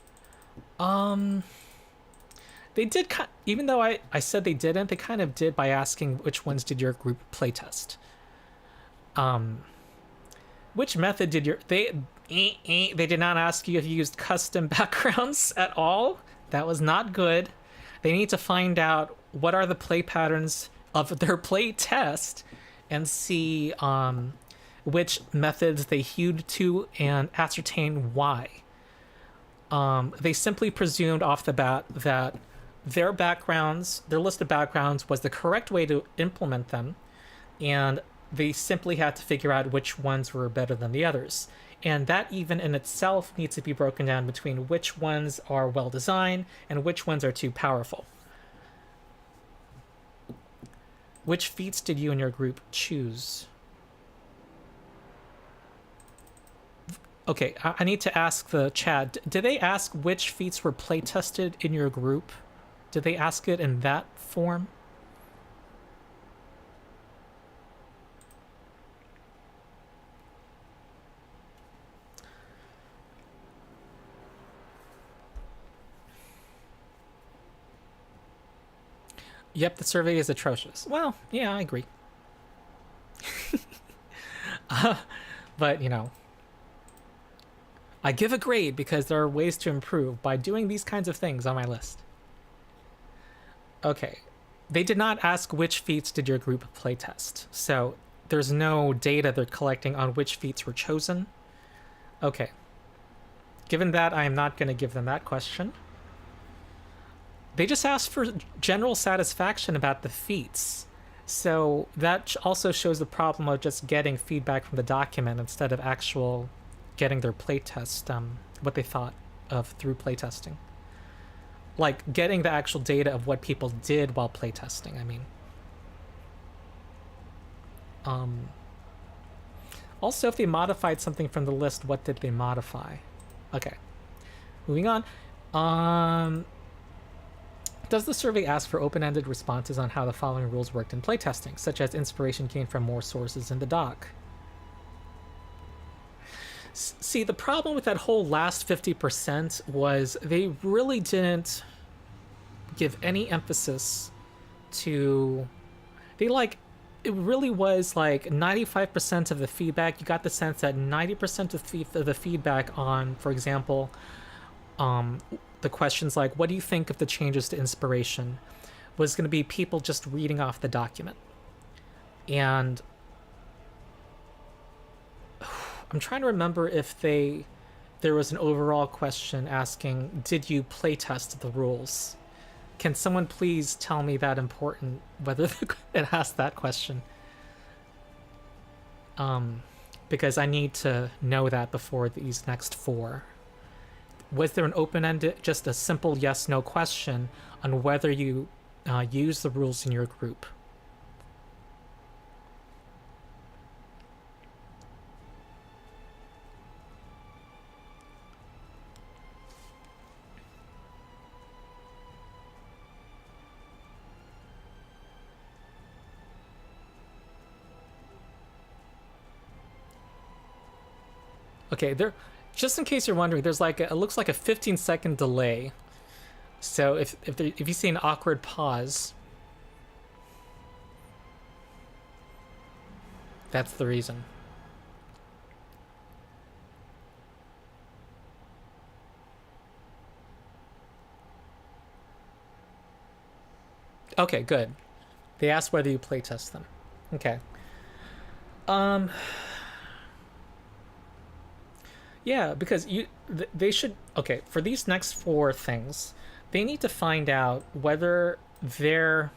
They did, even though I said they didn't, they kind of did by asking which ones did your group playtest. Which method did your... They did not ask you if you used custom backgrounds at all. That was not good. They need to find out what are the play patterns of their play test and see which methods they hewed to and ascertain why. They simply presumed off the bat that their list of backgrounds was the correct way to implement them, and they simply had to figure out which ones were better than the others. And that even in itself needs to be broken down between which ones are well designed and which ones are too powerful. Which feats did you and your group choose? Okay, I need to ask the chat. Did they ask which feats were playtested in your group? Did they ask it in that form? Yep, the survey is atrocious. Well, yeah, I agree. But, you know, I give a grade because there are ways to improve by doing these kinds of things on my list. Okay. They did not ask which feats did your group playtest, so there's no data they're collecting on which feats were chosen. Okay. Given that, I am not going to give them that question. They just asked for general satisfaction about the feats. So that also shows the problem of just getting feedback from the document instead of actual getting their playtest, what they thought of through playtesting. Like, getting the actual data of what people did while playtesting, I mean. Also, if they modified something from the list, what did they modify? Okay. Moving on. Does the survey ask for open-ended responses on how the following rules worked in playtesting, such as inspiration gained from more sources in the doc? See, the problem with that whole last 50% was they really didn't give any emphasis to... it really was like 95% of the feedback. You got the sense that 90% of the feedback on, for example, the questions like, what do you think of the changes to inspiration, was going to be people just reading off the document. And I'm trying to remember if they there was an overall question asking, did you playtest the rules? Can someone please tell me that important, whether it asked that question? Because I need to know that before these next 4. Was there an open-ended, just a simple yes/no question on whether you use the rules in your group? Okay, just in case you're wondering, there's like it looks like a 15-second delay. So if you see an awkward pause, that's the reason. Okay, good. They asked whether you playtest them. Okay. Yeah, because they should, okay, for these next 4 things, they need to find out whether their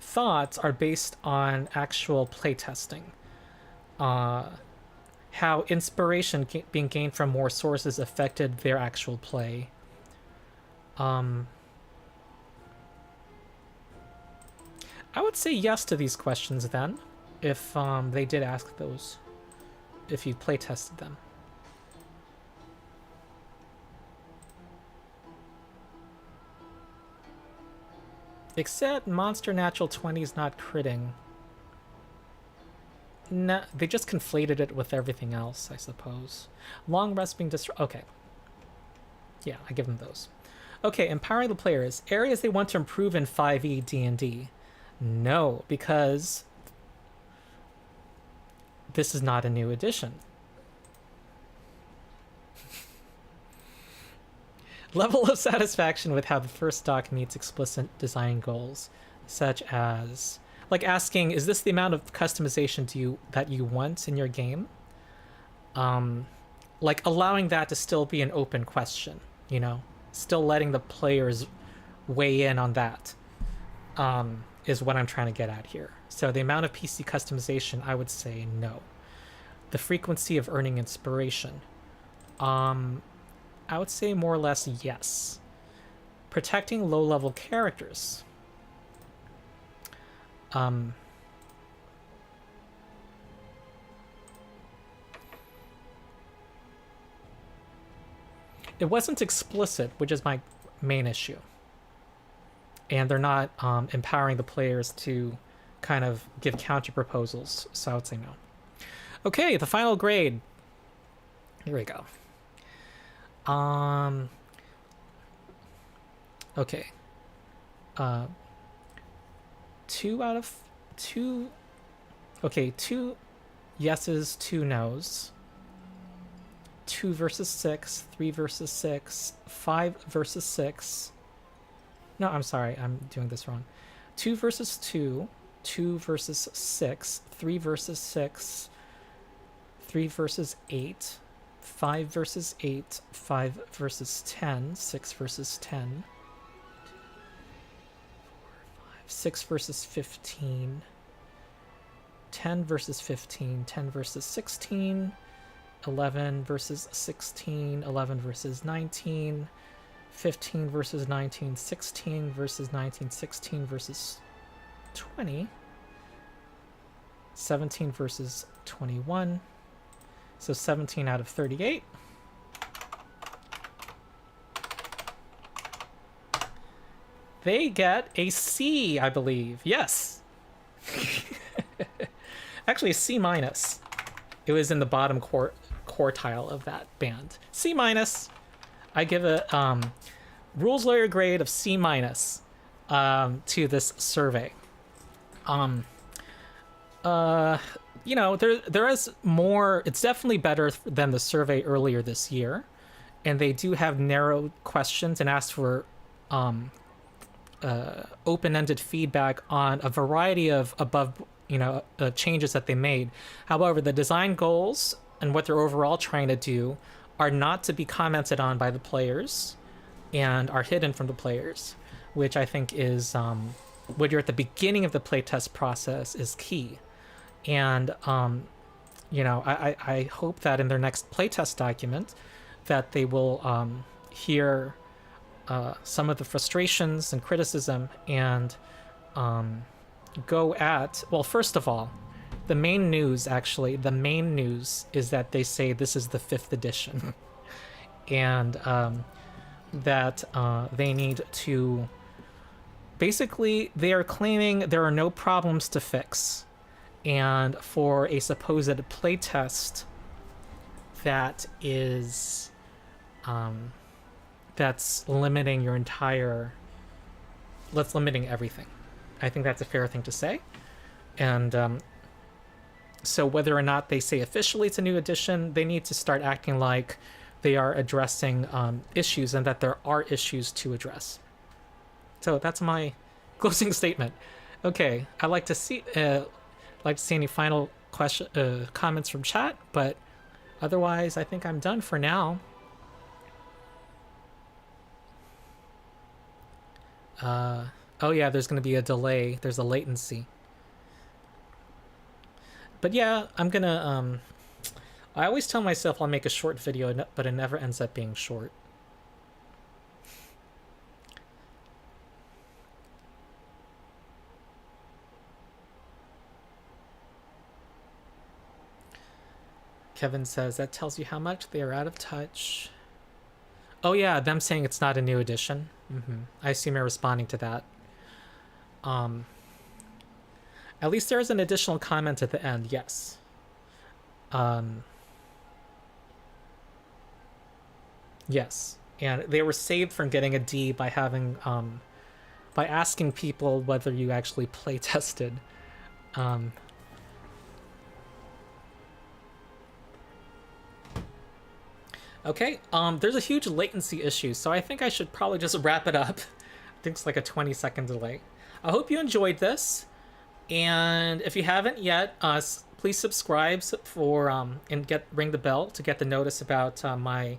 thoughts are based on actual playtesting. How inspiration being gained from more sources affected their actual play. I would say yes to these questions then, if they did ask those, if you playtested them. Except Monster Natural 20 is not critting. No, they just conflated it with everything else, I suppose. Long rest being okay. Yeah, I give them those. Okay, empowering the players. Areas they want to improve in 5e D&D. No, because this is not a new edition. Level of satisfaction with how the first doc meets explicit design goals, such as, like asking, is this the amount of customization that you want in your game? Like allowing that to still be an open question, you know, still letting the players weigh in on that, is what I'm trying to get at here. So the amount of PC customization, I would say no. The frequency of earning inspiration, I would say more or less yes. Protecting low-level characters. It wasn't explicit, which is my main issue. And they're not empowering the players to kind of give counter proposals, so I would say no. Okay, the final grade. Here we go. Okay. 2 out of 2. Okay, 2 yeses, 2 nos. 2 versus 6, 3 versus 6, 5 versus 6. No, I'm sorry, I'm doing this wrong. 2 versus 2, 2 versus 6, 3 versus 6, 3 versus 8. 5 versus 8, 5 versus 10, 6 versus 10, 6 versus 15, 10 versus 15, 10 versus 16, 11 versus 16, 11 versus 19, 15 versus 19, 16 versus 19, 16 versus 20, 17 versus 21, so 17 out of 38. They get a C, I believe. Yes. Actually, a C minus. It was in the bottom quartile of that band. C minus. I give a rules lawyer grade of C minus to this survey. You know, there is more. It's definitely better than the survey earlier this year, and they do have narrow questions and ask for open-ended feedback on a variety of above, changes that they made. However, the design goals and what they're overall trying to do are not to be commented on by the players and are hidden from the players, which I think is, when you're at the beginning of the playtest process, is key. And I hope that in their next playtest document that they will hear some of the frustrations and criticism and go at, well, first of all, the main news is that they say this is the 5th edition and that they need to, basically they are claiming there are no problems to fix, and for a supposed playtest that is that's limiting your entire, that's limiting everything. I think that's a fair thing to say. And so whether or not they say officially it's a new edition, they need to start acting like they are addressing issues and that there are issues to address. So that's my closing statement. Okay, I'd like to see any final comments from chat, but otherwise I think I'm done for now. Oh yeah, there's going to be a delay. There's a latency. But yeah, I'm gonna, I always tell myself I'll make a short video, but it never ends up being short. Kevin says, that tells you how much they are out of touch. Oh yeah, them saying it's not a new edition. I assume you're responding to that. At least there's an additional comment at the end, yes. Yes, and they were saved from getting a D by having, by asking people whether you actually play tested. Okay, there's a huge latency issue, so I think I should probably just wrap it up. I think it's like a 20-second delay. I hope you enjoyed this, and if you haven't yet, please subscribe for and ring the bell to get the notice about my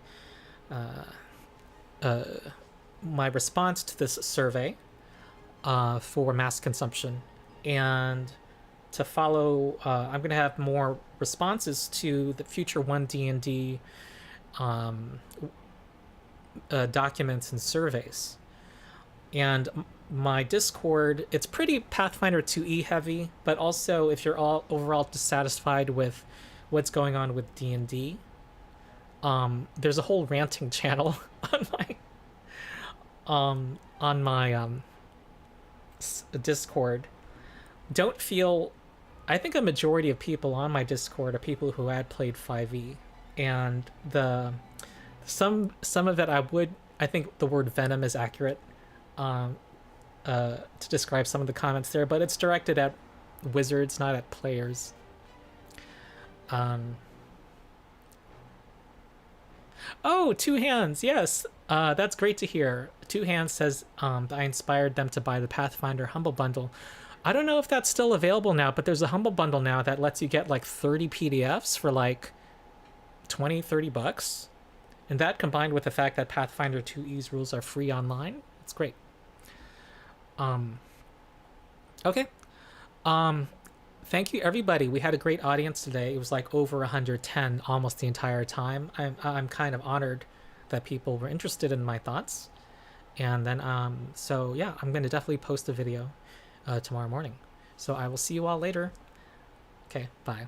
my response to this survey for mass consumption, and to follow. I'm going to have more responses to the future ONE D&D documents and surveys. And my Discord, it's pretty Pathfinder 2e heavy, but also if you're all overall dissatisfied with what's going on with D&D, there's a whole ranting channel on my Discord. Don't feel, I think a majority of people on my Discord are people who had played 5e, and some of it I think the word venom is accurate to describe some of the comments there, but it's directed at wizards, not at players. Oh, Two Hands, yes, that's great to hear. Two Hands says I inspired them to buy the Pathfinder Humble Bundle. I don't know if that's still available now, but there's a Humble Bundle now that lets you get like 30 PDFs for like $20-30, and that combined with the fact that Pathfinder 2e's rules are free online, it's great. Okay, thank you everybody. We had a great audience today. It was like over 110 almost the entire time. I'm kind of honored that people were interested in my thoughts. And then so yeah, I'm gonna definitely post a video tomorrow morning. So I will see you all later. Okay, bye.